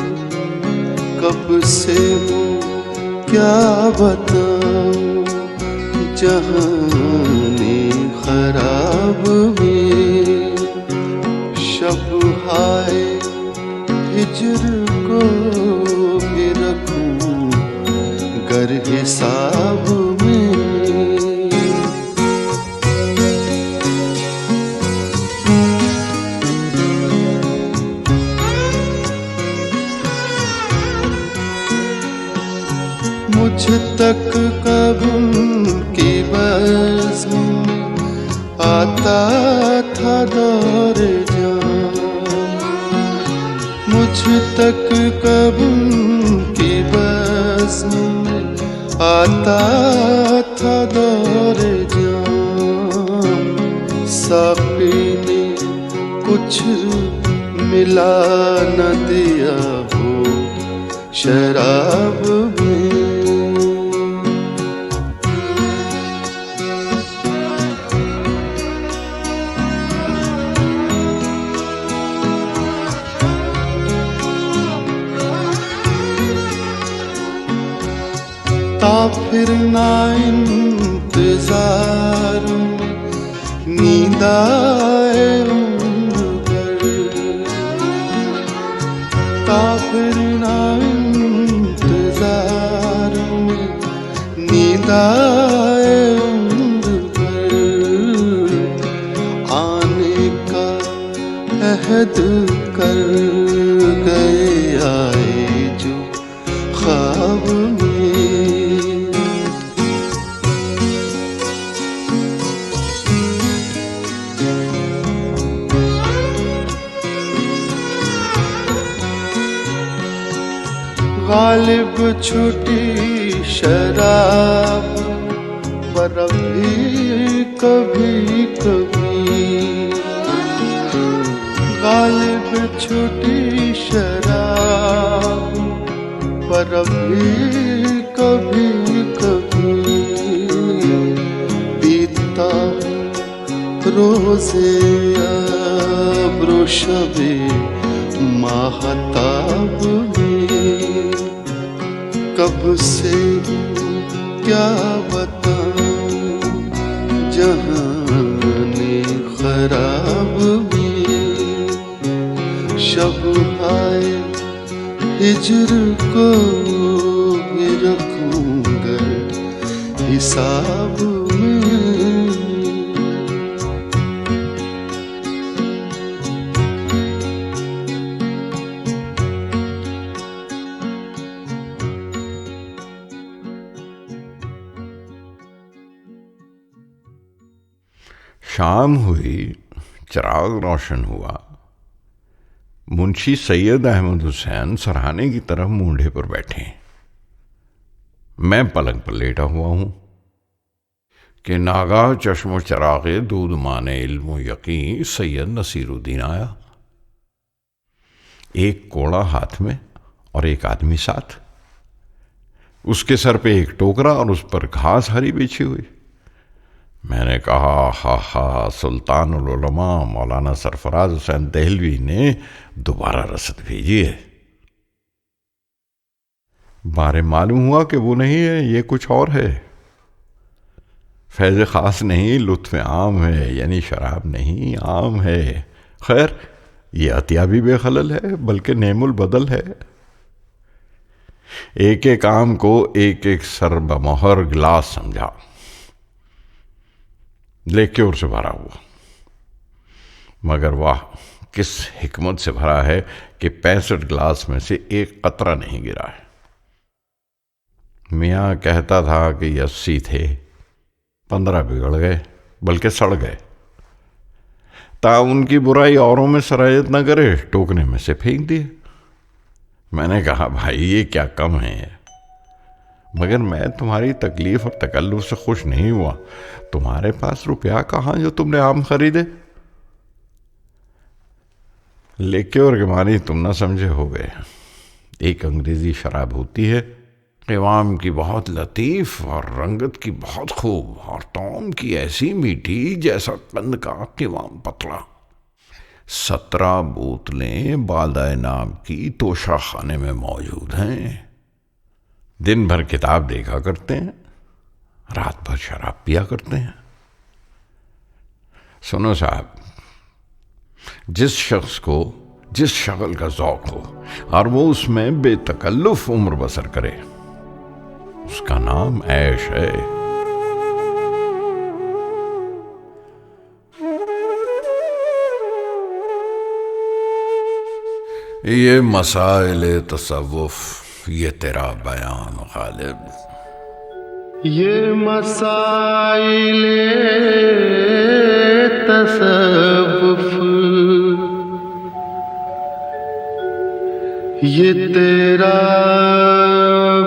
कब से हूँ क्या बताऊं जहाने खराब में। शब हाय हिजर को भी रखूं गर हिसाब में। मुझ तक कब उनकी बज़्म में आता था दौर जान। मुझ तक कब उनकी बज़्म में आता था दौर जान। साक़ी ने कुछ मिला न दिया हो शराब में। फिर ना इंतजार में नींद आए उम्र भर। फिर ना इंतजार में नींद आए उम्र भर। आने का अहद कर गए आए जो ख्वाब में। गालिब छुटी शराब पर भी कभी कभी। गालिब छुटी शराब पर भी कभी कभी। बीतता रोज़े अब्रो शबे माहताब में। कब से क्या बताऊं जहाने खराब में। शब हाय हिजर को भी रखूंगा हिसाब में। शाम हुई, चिराग रोशन हुआ। मुंशी सैयद अहमद हुसैन सरहाने की तरफ मूंढे पर बैठे। मैं पलंग पर लेटा हुआ हूं कि नागाह चश्मो चरागे दूध माने इल्मो यकीन सैयद नसीरुद्दीन आया। एक कोड़ा हाथ में और एक आदमी साथ। उसके सर पे एक टोकरा और उस पर घास हरी बिछी हुई। मैंने कहा, हा हा, सुल्तानुल उलमा मौलाना सरफराज हुसैन देहलवी ने दोबारा रसद भेजी है। बारे मालूम हुआ कि वो नहीं है, ये कुछ और है। फैज़ खास नहीं, लुत्फ़ आम है, यानी शराब नहीं, आम है। खैर, ये अतिया भी बेखलल है, बल्कि नेमुल बदल है। एक एक आम को एक एक सर बमोहर गिलास समझा, लेक्योर से भरा हुआ। मगर वाह, किस हिकमत से भरा है कि 65 गिलास में से एक कतरा नहीं गिरा है। मियाँ कहता था कि 80 थे, 15 बिगड़ गए, बल्कि सड़ गए। ता उनकी बुराई औरों में सरायत न करे, टोकने में से फेंक दिए। मैंने कहा, भाई ये क्या कम है, मगर मैं तुम्हारी तकलीफ और तकल्लुफ से खुश नहीं हुआ। तुम्हारे पास रुपया कहाँ जो तुमने आम खरीदे? लेक्योर के मानी तुम न समझे हो गए। एक अंग्रेजी शराब होती है, क़िवाम की बहुत लतीफ़ और रंगत की बहुत खूब, और तौम की ऐसी मीठी जैसा कंद का क़िवाम पतला। 17 बोतलें बादाए नाम की तोशा खाने में मौजूद हैं। दिन भर किताब देखा करते हैं, रात भर शराब पिया करते हैं। सुनो साहब, जिस शख्स को जिस शगल का ज़ौक़ हो और वो उसमें बेतकल्लुफ़ उम्र बसर करे, उसका नाम ऐश है। ये मसाइल तसव्वुफ, ये तेरा बयान गालिब। ये मसाइल तसव्वुफ, ये तेरा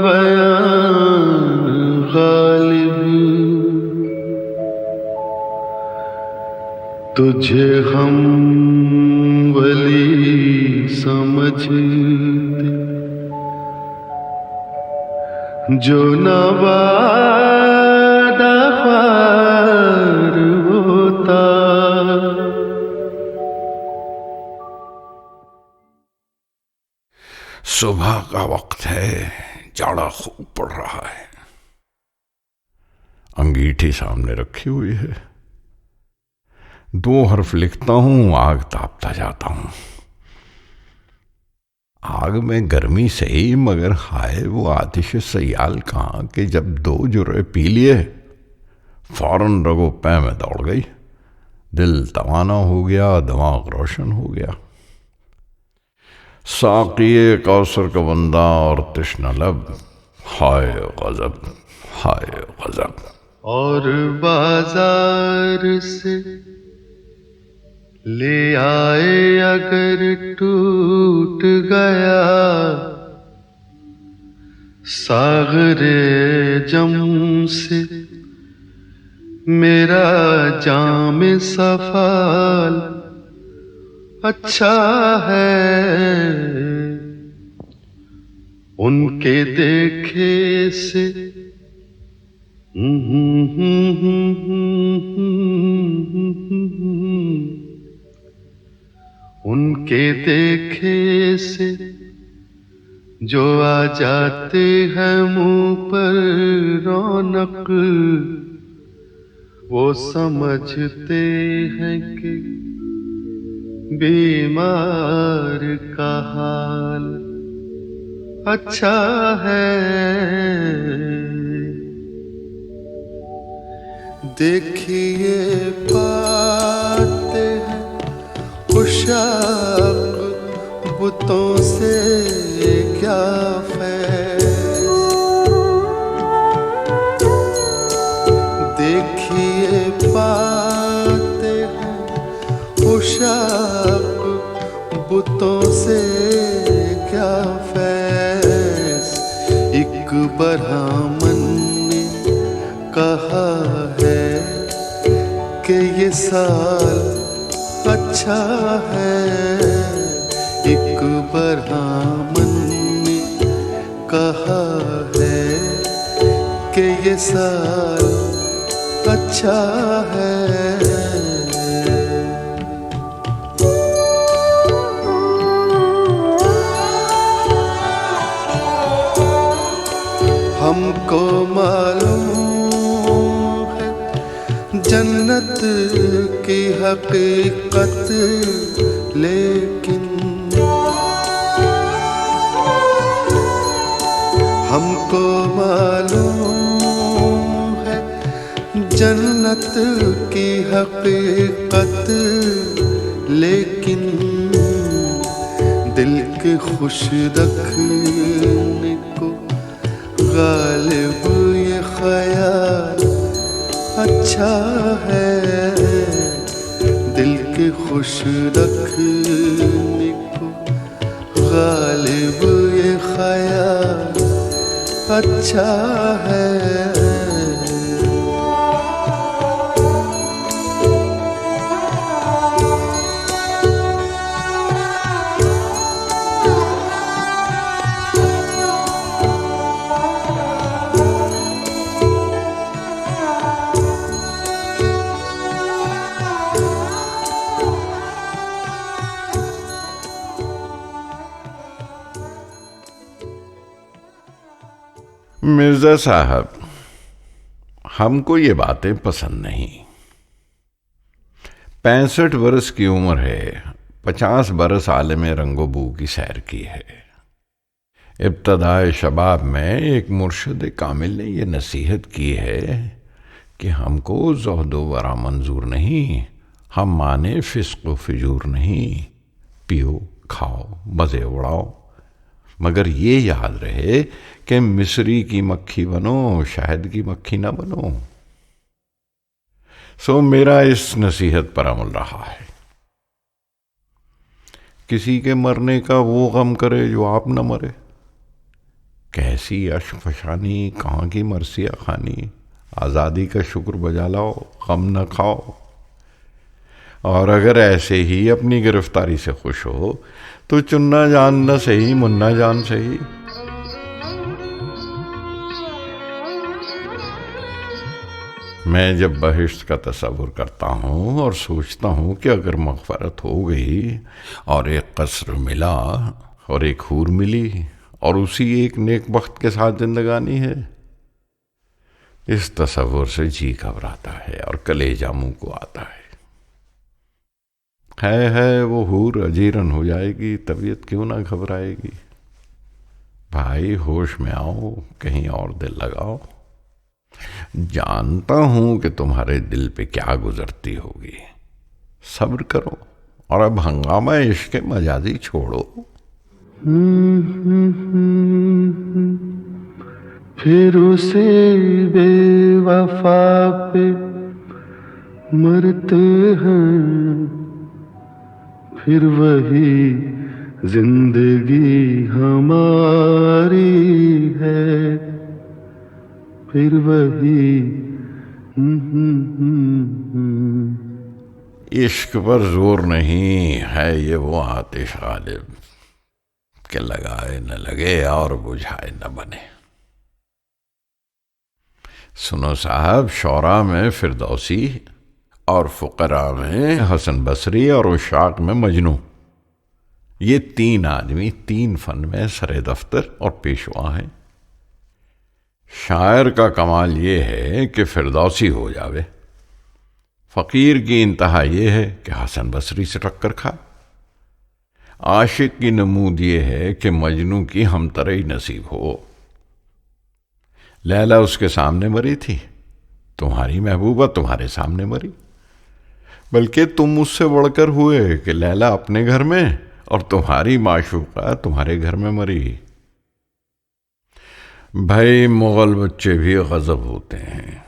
बयान गालिब। तुझे हम वली समझते जो नवादा ख्वार होता। सुबह का वक्त है, जाड़ा खूब पड़ रहा है। अंगीठी सामने रखी हुई है। 2 हर्फ लिखता हूं, आग तापता जाता हूं। आग में गर्मी से ही, मगर हाय वो आतिश सयाल कहाँ कि जब 2 जुर्रे पी लिए फौरन रगो पै में दौड़ गई। दिल तवाना हो गया, दिमाग रोशन हो गया। साक़िए कौसर का बंदा और तृष्णा लब, हाय गज़ब, हाय गज़ब। और बाजार से ले आए अगर टूट गया सागरे जम से मेरा जाम सफाल अच्छा है। उनके देखे से उनके देखे से जो आ जाते हैं मुंह पर रौनक, वो समझते हैं कि बीमार का हाल अच्छा है। देखिए पाते हैं उशाक बुतों से क्या फैज़। देखिए पाते ब्राह्मण ने कहा है कि ये साल अच्छा है। एक ब्राह्मण ने कहा है कि ये साल अच्छा है। हमको मालूम है जन्नत की हकीकत, लेकिन हमको मालूम है जन्नत की हकीकत, लेकिन दिल के खुश रखने को गालिब ये ख्याल अच्छा है। दिल के खुश रखने को गालिब ये ख्याल अच्छा है। मिर्जा साहब, हमको ये बातें पसंद नहीं। 65 बरस की उम्र है, 50 बरस आलम रंगोबू की सैर की है। इब्तदाए शबाब में एक मुर्शिद कामिल ने ये नसीहत की है कि हमको ज़ोहदो वरा मंजूर नहीं, हम माने फिस्क व फिजूर नहीं। पियो, खाओ, मज़े उड़ाओ, मगर ये याद रहे कि मिस्री की मक्खी बनो, शहद की मक्खी ना बनो। सो मेरा इस नसीहत पर अमल रहा है। किसी के मरने का वो गम करे जो आप न मरे। कैसी अश्क फशानी, कहाँ की मरसिया खानी। आज़ादी का शुक्र बजा लाओ, गम न खाओ। और अगर ऐसे ही अपनी गिरफ्तारी से खुश हो तो चुन्ना जान न सही, मुन्ना जान सही। मैं जब बहिश्त का तस्वुर करता हूँ और सोचता हूँ कि अगर मग़फ़रत हो गई और एक कसर मिला और एक हूर मिली और उसी एक नेक बख्त के साथ जिंदगानी है, इस तस्वुर से जी घबराता है और कलेजा मुंह को आता है। वो हूर अजीरन हो जाएगी, तबीयत क्यों ना घबराएगी। भाई होश में आओ, कहीं और दिल लगाओ। जानता हूं कि तुम्हारे दिल पे क्या गुजरती होगी। सब्र करो और अब हंगामा इश्क मजाजी छोड़ो। फिर उसे बेवफा पे मरते हैं, फिर वही जिंदगी हमारी है, फिर वही। इश्क पर जोर नहीं है ये वो आतिश गालिब के लगाए न लगे और बुझाए न बने। सुनो साहब, शौरा में फिरदौसी और फुकरा में हसन बसरी और उशाक में मजनू, ये 3 आदमी 3 फन में सरे दफ्तर और पेशवा हैं। शायर का कमाल ये है कि फिरदौसी हो जावे, फकीर की इंतहा ये है कि हसन बसरी से टक्कर खाए, आशिक की नमूद ये है कि मजनू की हमतरई नसीब हो। लैला उसके सामने मरी थी, तुम्हारी महबूबा तुम्हारे सामने मरी, बल्कि तुम उससे बढ़कर हुए कि लैला अपने घर में और तुम्हारी माशूका तुम्हारे घर में मरी। भाई मुगल बच्चे भी गजब होते हैं,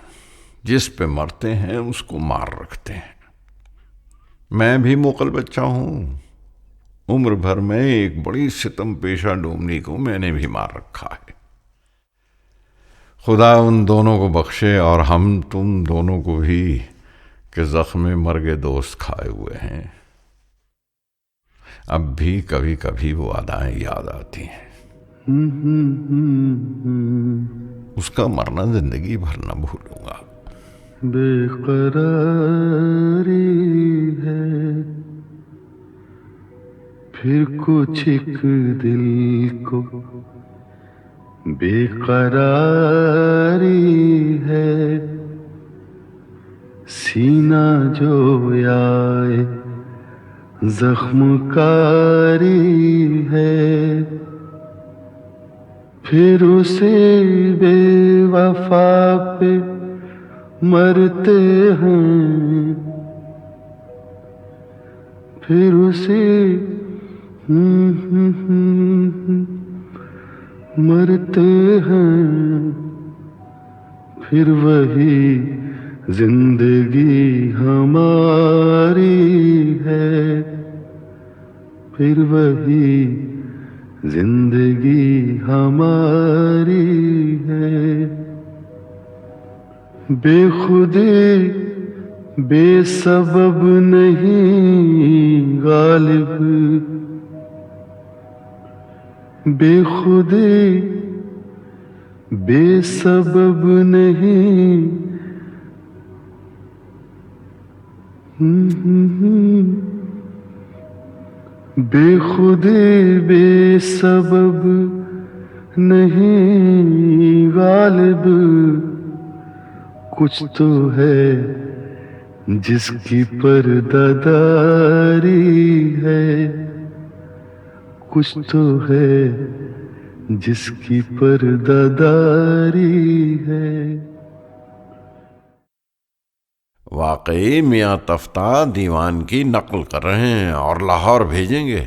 जिस पे मरते हैं उसको मार रखते हैं। मैं भी मुगल बच्चा हूं, उम्र भर में एक बड़ी सितम पेशा डोमनी को मैंने भी मार रखा है। खुदा उन दोनों को बख्शे और हम तुम दोनों को भी कि ज़ख्म मर्गे दोस्त खाए हुए हैं। अब भी कभी कभी वो अदाएं याद आती हैं। उसका मरना जिंदगी भर न भूलूंगा। बेकरारी है फिर कुछ एक दिल को बेकरारी है, सीना जो आए जख्मकारी है, फिर उसे बेवफा पे मरते हैं, फिर उसे मरते हैं, फिर वही जिंदगी हमारी है, फिर वही जिंदगी हमारी है। बेखुदी बेसबब नहीं गालिब, बेखुदी बेसबब नहीं, बेखुदी बेसबब नहीं गालिब, कुछ तो है जिसकी पर्दादारी है, कुछ तो है जिसकी पर्दादारी है। वाकई मियाँ तफ्ता दीवान की नकल कर रहे हैं और लाहौर भेजेंगे।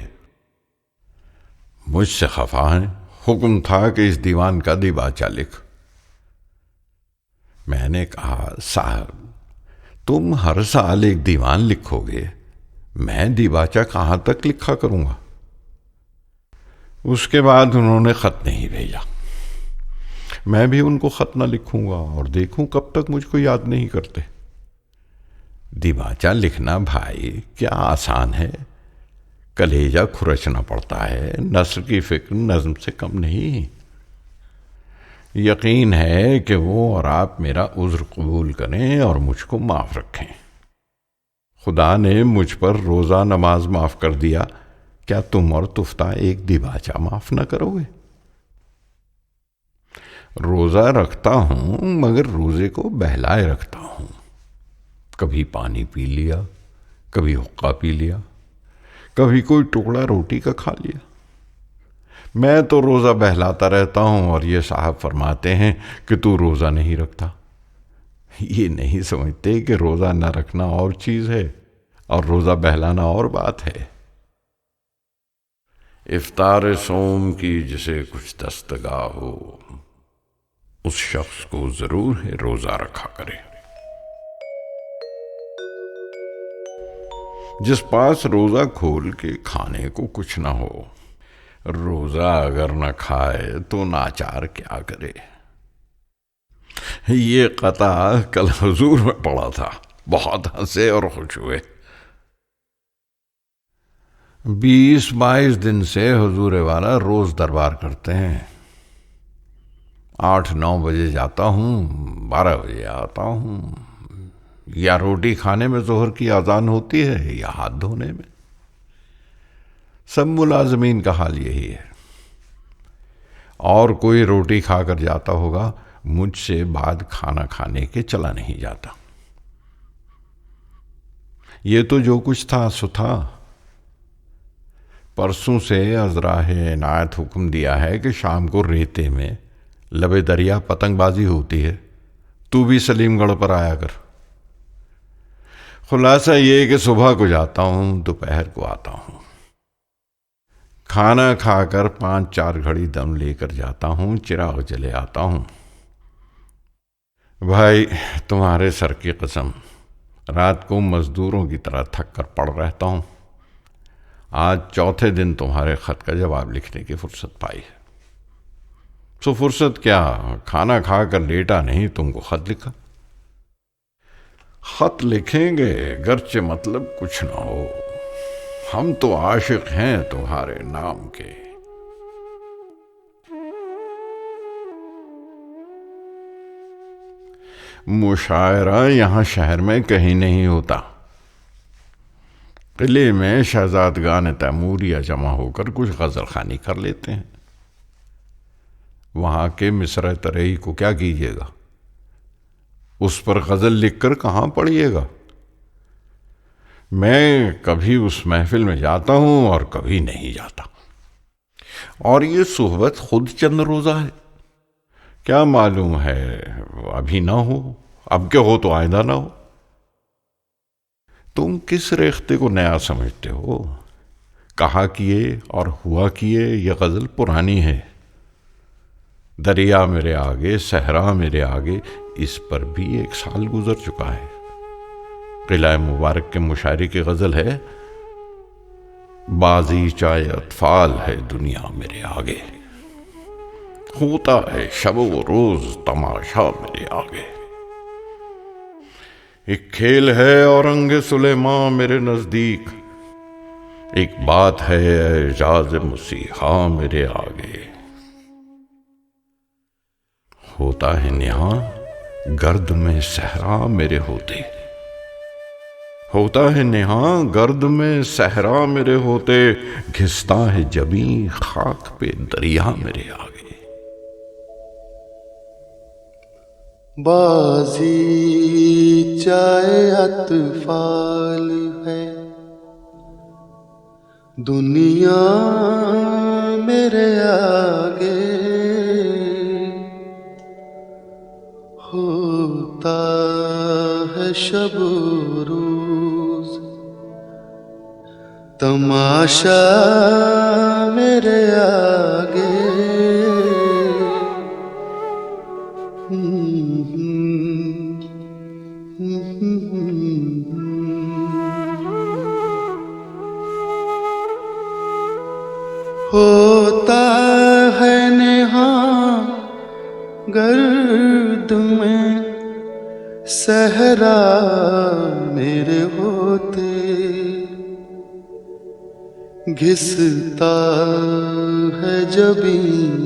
मुझसे खफा हैं। हुक्म था कि इस दीवान का दिबाचा लिख। मैंने कहा साहब तुम हर साल एक दीवान लिखोगे, मैं दिबाचा कहां तक लिखा करूंगा। उसके बाद उन्होंने खत नहीं भेजा। मैं भी उनको खत न लिखूंगा और देखूं कब तक मुझको याद नहीं करते। दिबाचा लिखना भाई क्या आसान है, कलेजा खुरचना पड़ता है। नस्र की फिक्र नज्म से कम नहीं। यकीन है कि वो और आप मेरा उज़्र कबूल करें और मुझको माफ़ रखें। खुदा ने मुझ पर रोज़ा नमाज माफ़ कर दिया, क्या तुम और तुफ्ता एक दिबाचा माफ़ न करोगे? रोज़ा रखता हूं मगर रोज़े को बहलाए रखता हूं। कभी पानी पी लिया, कभी हुक्का पी लिया, कभी कोई टुकड़ा रोटी का खा लिया। मैं तो रोज़ा बहलाता रहता हूं और ये साहब फरमाते हैं कि तू रोज़ा नहीं रखता। ये नहीं समझते कि रोज़ा न रखना और चीज़ है और रोज़ा बहलाना और बात है। इफ्तार सोम की जिसे कुछ दस्तगाह हो, उस शख्स को जरूर है रोज़ा रखा करे। जिस पास रोज़ा खोल के खाने को कुछ ना हो, रोज़ा अगर न खाए तो नाचार क्या करे। ये कता कल हुजूर में पड़ा था, बहुत हंसे और खुश हुए। 20-22 दिन से हुजूर वाला रोज दरबार करते हैं। 8-9 बजे जाता हूँ, 12 बजे आता हूँ। या रोटी खाने में जोहर की अजान होती है या हाथ धोने में। सब मुलाजमीन का हाल यही है। और कोई रोटी खाकर जाता होगा, मुझसे बाद खाना खाने के चला नहीं जाता। ये तो जो कुछ था सो था। परसों से अज़राए इनायत हुक्म दिया है कि शाम को रेते में लबे दरिया पतंगबाजी होती है, तू भी सलीमगढ़ पर आया कर। खुलासा ये कि सुबह को जाता हूँ, दोपहर को आता हूँ। खाना खाकर 5-4 घड़ी दम लेकर जाता हूँ, चिराग जले आता हूँ। भाई तुम्हारे सर की कसम, रात को मजदूरों की तरह थक कर पड़ रहता हूँ। आज चौथे दिन तुम्हारे खत का जवाब लिखने की फुर्सत पाई है। सो फुर्सत क्या, खाना खाकर लेटा नहीं, तुमको खत लिखा। खत लिखेंगे गर्चे मतलब कुछ ना हो, हम तो आशिक हैं तुम्हारे नाम के। मुशायरा यहां शहर में कहीं नहीं होता। किले में शहजादगान तैमूरिया जमा होकर कुछ गजल खानी कर लेते हैं। वहां के मिसरा तरेई को क्या कीजिएगा, उस पर गजल लिखकर कहां पढ़िएगा। मैं कभी उस महफिल में जाता हूं और कभी नहीं जाता, और ये सोहबत खुद चंद रोजा है। क्या मालूम है अभी ना हो, अब क्या हो तो आइंदा ना हो। तुम किस रेख्ते को नया समझते हो, कहा किए और हुआ किए ये गजल पुरानी है। दरिया मेरे आगे, सहरा मेरे आगे, इस पर भी 1 साल गुजर चुका है। किला मुबारक के मुशायरे की गजल है, बाजी चाहे अतफाल है दुनिया मेरे आगे, होता है शब व रोज तमाशा मेरे आगे। एक खेल है औरंगे सुलेमान मेरे नजदीक, एक बात है एजाज मुसीहा मेरे आगे। होता है निहां गर्द में सहरा मेरे होते, होता है निहां गर्द में सहरा मेरे होते, घिसता है जबी खाक पे दरिया मेरे आगे। बाजी चाहे अतफाल है दुनिया मेरे आगे, होता है शब रोज तमाशा मेरे आगे। होता है नेहा गर्द में सहरा मेरे होते, घिसता है जबी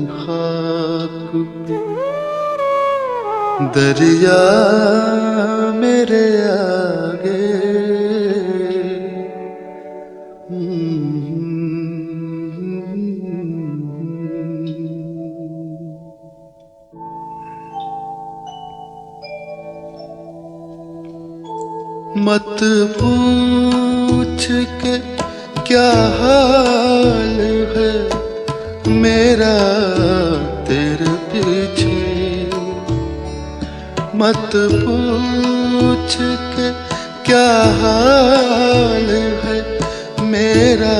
खाक पे दरिया मेरे आगे। मत पूछ के क्या हाल है मेरा तेरे पीछे, मत पूछ के क्या हाल है मेरा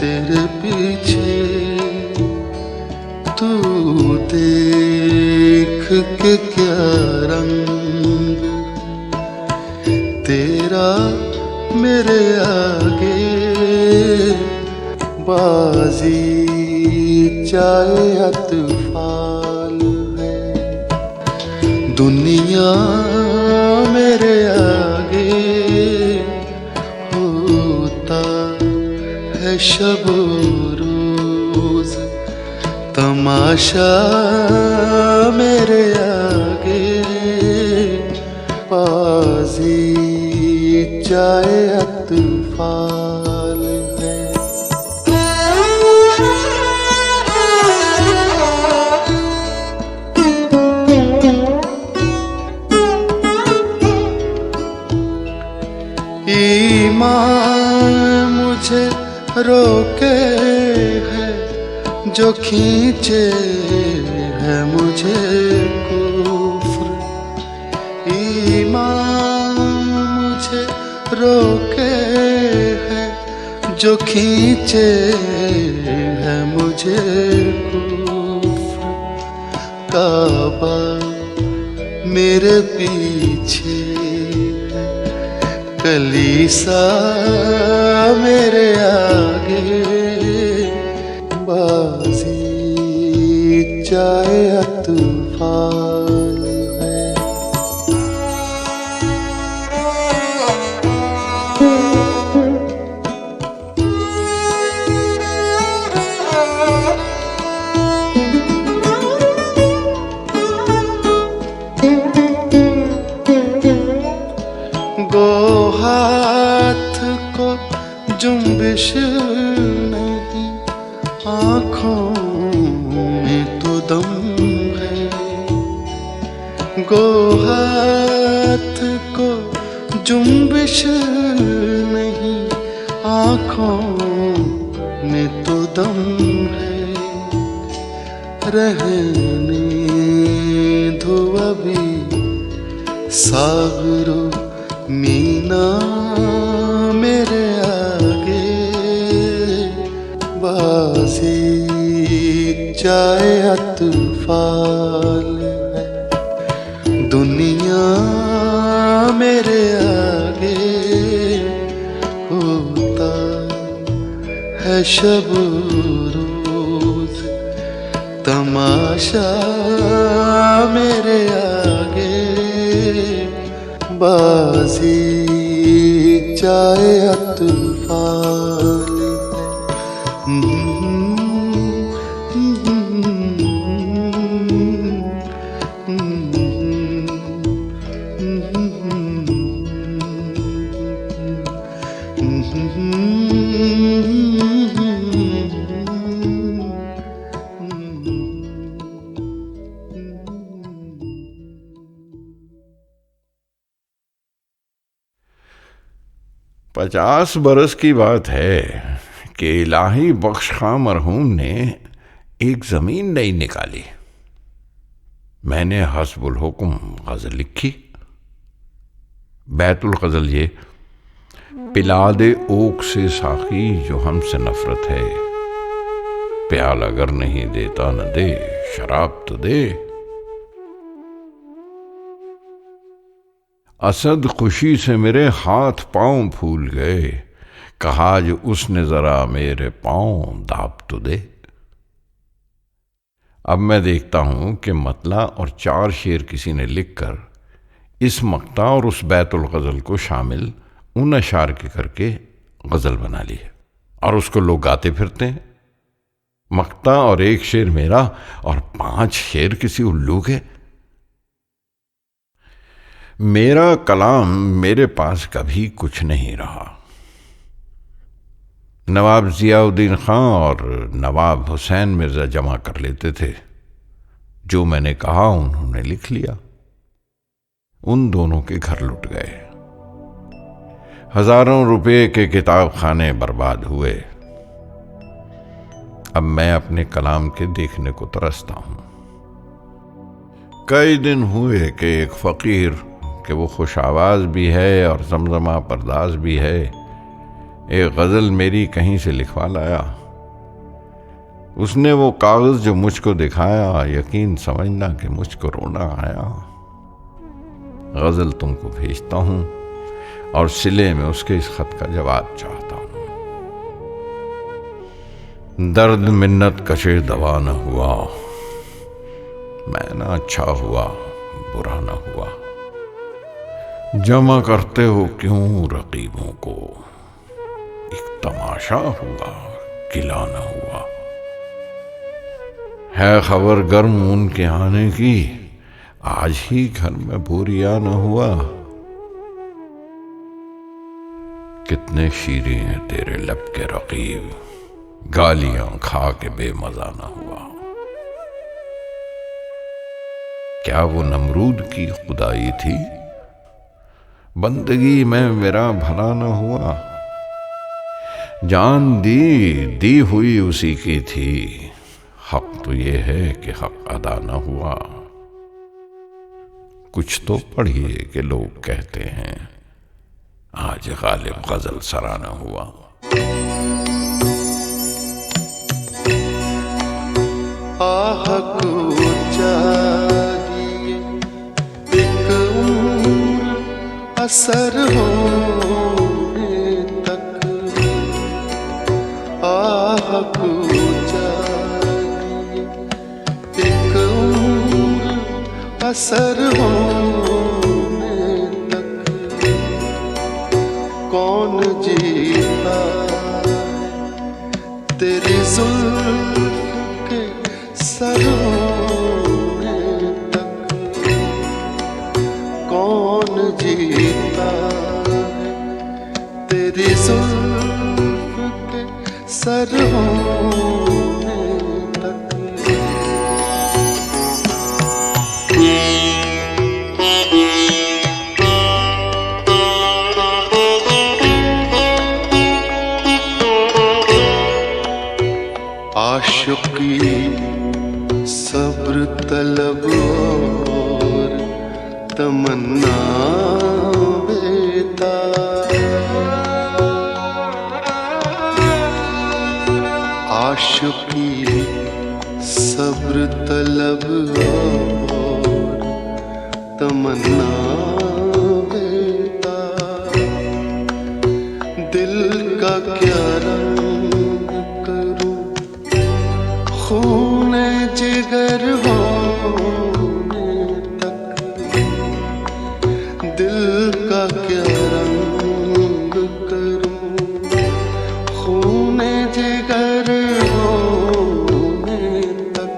तेरे पीछे। तू देख के क्या रंग तेरा मेरे आगे, बाजी चाहे अतफाल है दुनिया मेरे आगे, होता है शब रोज तमाशा मेरे आगे। बाजी चाहे अतफाल है। ईमान मुझे रोके है जो खींचे है मुझे कुफ्र, ईमान मुझे रोके है जो खींचे है मुझे कुफ्र। काबा मेरे पीछे कलीसा मेरे आगे, बाजी जाए अतफाल है। गो हाथ को जुम्बिश नहीं, आँखों में तो दम है। गो हाथ को जुम्बिश नहीं, आँखों में तो दम है। रहने दो अभी सागरो मीना मेरे आगे, बाजी जाए अतफाल है। दुनिया मेरे आगे होता है शब रोज, तमाशा मेरे आगे, बाजी जाए अतफाल पचास बरस की बात है कि इलाही बख्श खां मरहूम ने एक जमीन नहीं निकाली। मैंने हस्बुल हुक्म गजल लिखी। बैतुल गजल ये, पिला दे ओक से साकी जो हमसे नफरत है, प्याल अगर नहीं देता न दे, शराब तो दे। असद खुशी से मेरे हाथ पांव फूल गए, कहा जो उसने जरा मेरे पांव दाब तो दे। अब मैं देखता हूं कि मतला और 4 शेर किसी ने लिखकर इस मक्ता और उस बैतुल गजल को शामिल उन अशार के करके गजल बना ली है और उसको लोग गाते फिरते हैं। मक्ता और 1 शेर मेरा और 5 शेर किसी उल्लू के। मेरा कलाम मेरे पास कभी कुछ नहीं रहा। नवाब जियाउद्दीन खां और नवाब हुसैन मिर्जा जमा कर लेते थे। जो मैंने कहा उन्होंने लिख लिया। उन दोनों के घर लुट गए। हजारों रुपए के किताब खाने बर्बाद हुए। अब मैं अपने कलाम के देखने को तरसता हूं। कई दिन हुए कि एक फकीर कि वो खुश आवाज भी है और जमजमा परदाज भी है, एक गजल मेरी कहीं से लिखवा लाया। उसने वो कागज जो मुझको दिखाया, यकीन समझना कि मुझको रोना आया। गजल तुमको भेजता हूं और सिले में उसके इस खत का जवाब चाहता हूं। दर्द मिन्नत कशे दवा न हुआ, मैं ना अच्छा हुआ बुरा न हुआ। जमा करते हो क्यों रकीबों को, एक तमाशा हुआ किला न हुआ। है खबर गर्म उनके आने की, आज ही घर में बोरिया न हुआ। कितने शीरे हैं तेरे लब के रकीब, गालियां खा के बेमजा न हुआ। क्या वो नमरूद की खुदाई थी, बंदगी में मेरा भला न हुआ। जान दी हुई उसी की थी, हक तो ये है कि हक अदा न हुआ। कुछ तो पढ़िए कि लोग कहते हैं, आज गालिब गजल सराना हुआ। आह को चाहिए एक उम्र असर होने तक, आह को चाहिए एक असर होने तक कौन जीता है तेरी जुल्फ के सर होने तक कौन जीता है तेरी जुल्फ के सर होने तक। आशिकी सब्र तलब और तमन्ना बेताब, आशिकी सब्र तलब और तमन्ना बेताब, दिल का क्या रंग करूं खून जिगर होने तक, दिल का क्या रंग करूं खून जिगर होने तक।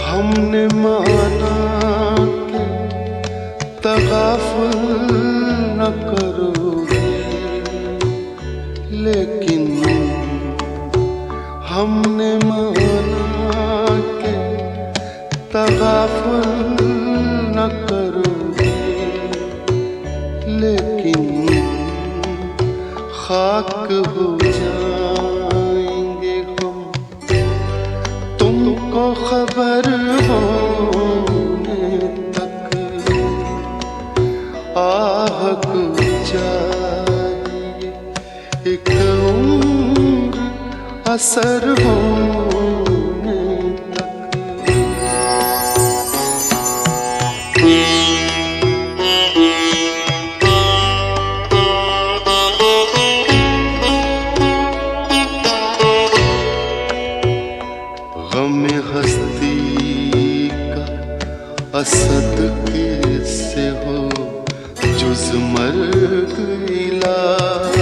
हमने माना कि तगाफुल न करोगे, लेकिन हमने माना कि तगाफुल न करोगे, लेकिन खाक हो जाएंगे हम तुमको खबर होने तक, आहक जाए एक उम्र असर होने तक। गम हस्ती का असद किससे हो जुज मर्ग इलाज,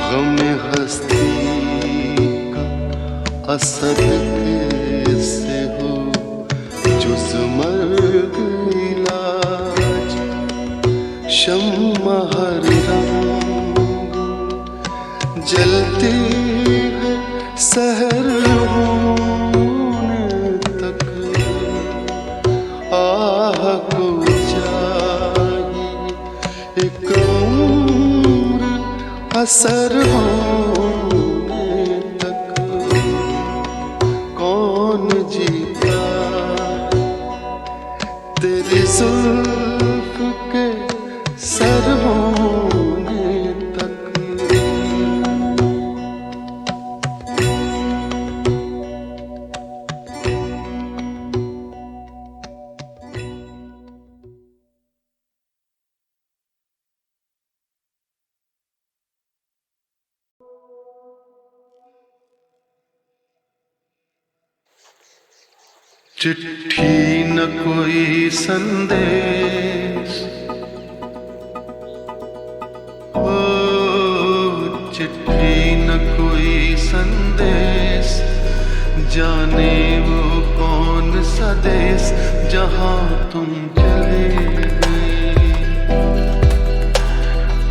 गम हस्ती का असद किससे हो जुज मर्ग इलाज, शम्मा हर रंग जलती है सहर होने तक, आह को जाए एक उम्र असर होने तक कौन जीता तेरी जुल्फ के सर होने तक। चिट्ठी न कोई संदेश, ओ चिट्ठी न कोई संदेश, जाने वो कौन सा देश जहां तुम चले गए।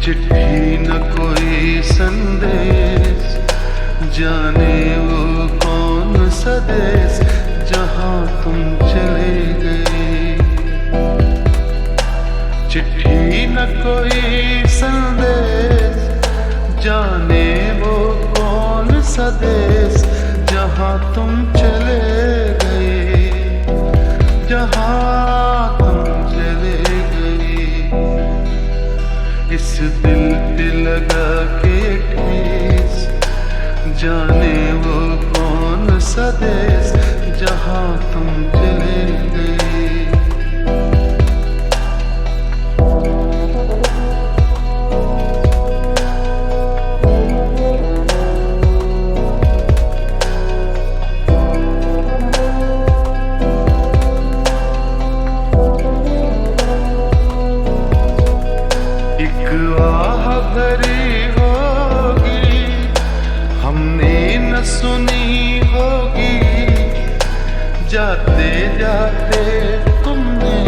चिट्ठी न कोई संदेश, जाने वो कौन सा देश जहां तुम चले गए। चिट्ठी न कोई संदेश, जाने वो कौन सा देश जहां तुम चले गए, जहां तुम चले गए। इस दिल पे लगा के ठेस, जाने वो कौन सा देश जहाँ तुम चले गए। एक आह भरी होगी हमने न सुनी होगी, जाते जाते तुमने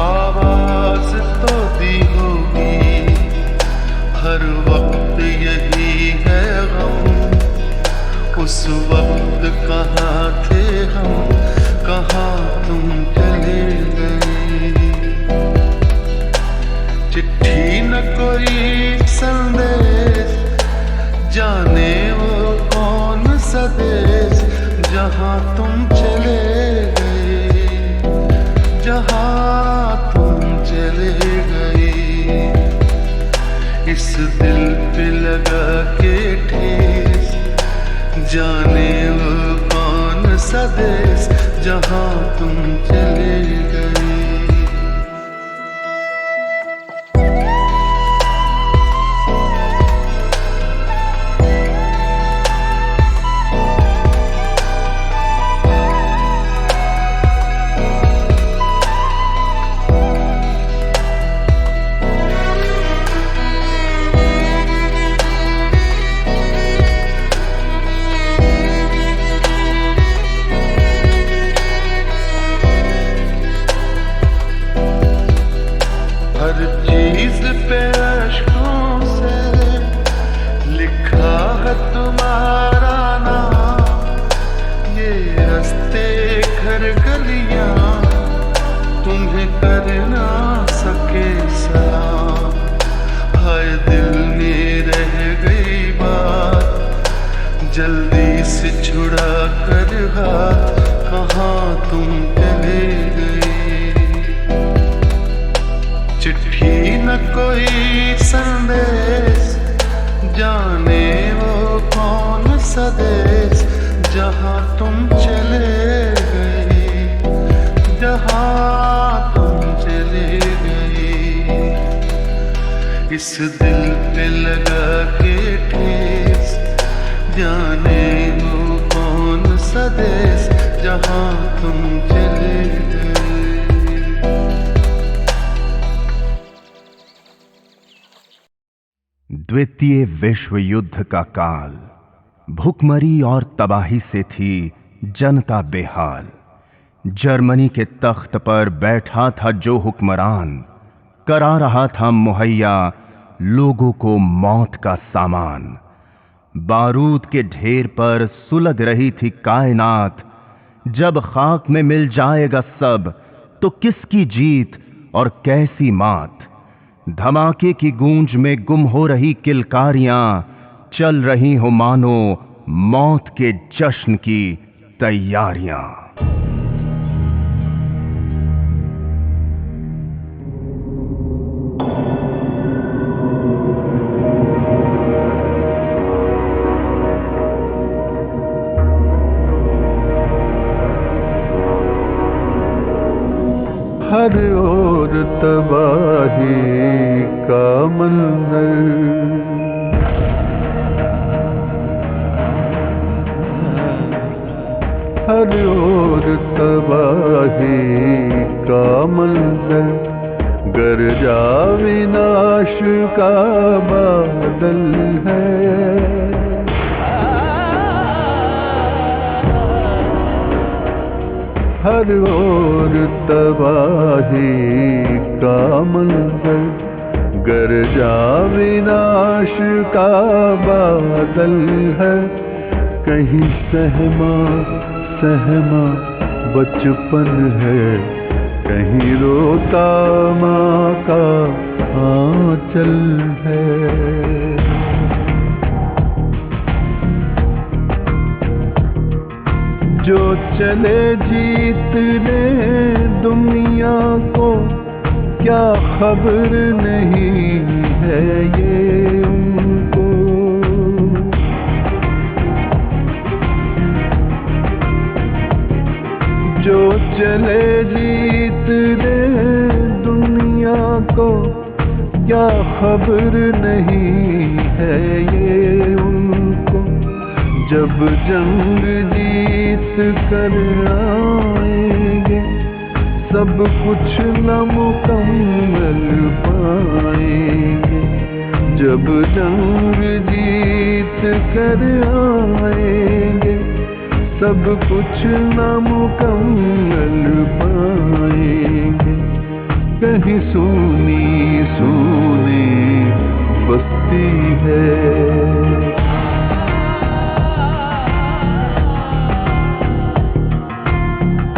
आवाज तो दी होगी। हर वक्त यही है गम, उस वक्त कहाँ थे हम, कहाँ तुम चले गए। चिट्ठी न कोई संदेश, जाने वो कौन सा देश, जहाँ तुम चले गए, जहाँ तुम चले गए। इस दिल पे लगा के ठेस, जाने वो कौन सा देश, जहाँ तुम चले गए। हर चीज पे अश्कों से लिखा है तुम्हारा नाम, ये रास्ते घर गलियां तुम्हें कर ना सके सलाम। हाय दिल में रह गई बात, जल्दी से छुड़ा कर हाथ, कहाँ तुम चले गए। चिट्ठी न कोई संदेश, जाने वो कौन सा देश, जहाँ तुम चले गए, जहाँ तुम चले गए। इस दिल पे लगा के ठेस, जाने वो कौन सा देश, जहाँ तुम चले गए। द्वितीय विश्व युद्ध का काल, भुखमरी और तबाही से थी जनता बेहाल। जर्मनी के तख्त पर बैठा था जो हुक्मरान, करा रहा था मुहैया लोगों को मौत का सामान। बारूद के ढेर पर सुलग रही थी कायनात, जब खाक में मिल जाएगा सब तो किसकी जीत और कैसी मात। धमाके की गूंज में गुम हो रही किलकारियां, चल रही हो मानो मौत के जश्न की तैयारियां। हर ओर तबाही का मंजर, हर ओर तबाही का मंजर, गरजा विनाश का बादल है। हर ओर तबाही का मंजर, गरजा विनाश का बादल है। कहीं सहमा सहमा बचपन है, कहीं रोता माँ का आंचल है। जो चले जीतने दुनिया को, क्या खबर नहीं है ये उनको। चले जीतने दुनिया को, क्या खबर नहीं है ये उनको। जब जंग जीत कर आएंगे, सब कुछ नामुकम्मल पाएंगे। जब जंग जीत कर आएंगे, सब कुछ नामुकम्मल पाएंगे। कहीं सूनी सूनी बस्ती है,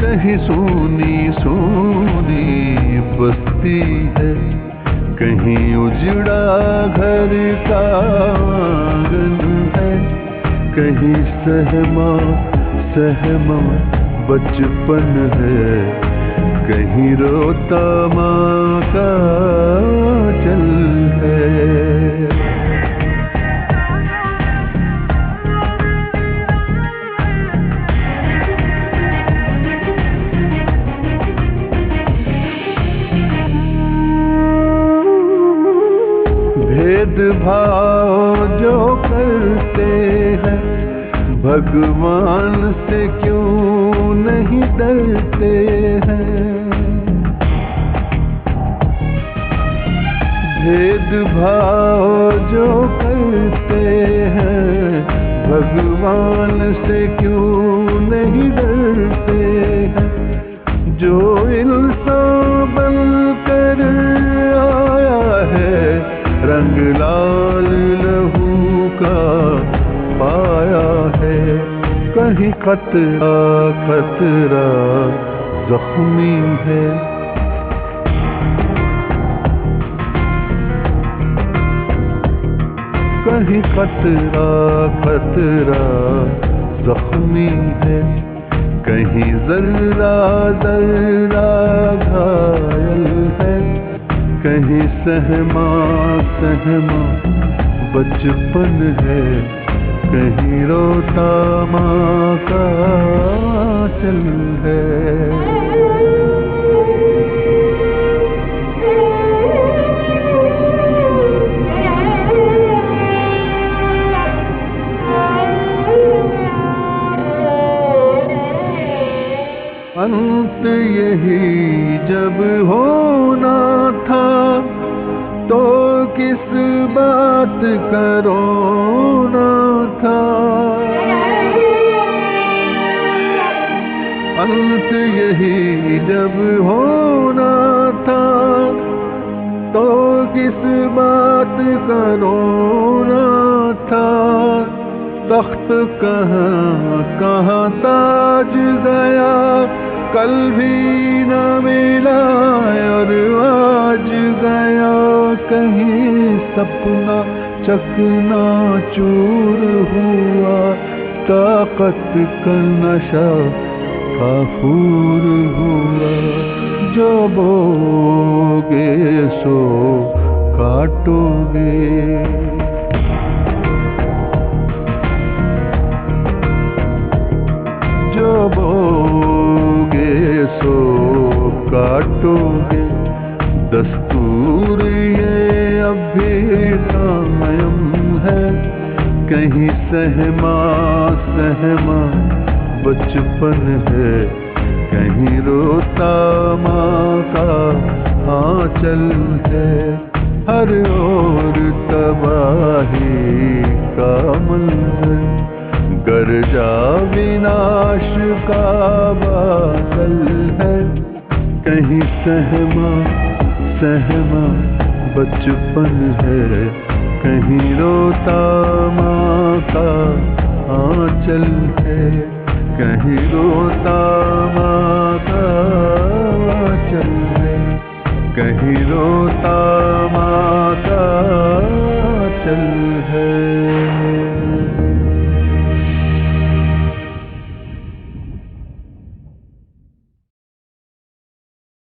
कहीं सूनी सूनी बस्ती है, कहीं उजड़ा घर का आंगन है, कहीं सहमा सहमा बचपन है, कहीं रोता माँ का चल है। भेदभाव जो करते हैं, भगवान से क्यों नहीं डरते हैं। भेदभाव जो करते हैं, भगवान से क्यों नहीं डरते हैं। जो इंसान बनकर आया है, रंग लाल लहू का पाया है। कहीं खतरा खतरा जख्मी है, कहीं खतरा खतरा जख्मी है, कहीं जर्रा जर्रा घायल है, कहीं सहमा सहमा बचपन है, कहीं रोता माँ का चल है। अंत यही जब होना था, तो किस बात का रोना था। अंत यही जब होना था, तो किस बात का रोना था। तख्त कहाँ कहाँ ताज गया, कल भी न मिला और आज गया। कहीं सपना चकना चूर हुआ, ताकत का नशा काफूर हुआ। जो बोगे सो काटोगे, जो बोगे सो काटोगे। दस्तूर ये अब भी कायम है, कहीं सहमा सहमा बचपन है, कहीं रोता माँ का आंचल है। हर ओर तबाही का मंजर, गरजा विनाश का बादल है, कहीं सहमा सहमा बचपन है, कहीं रोता माँ का आंचल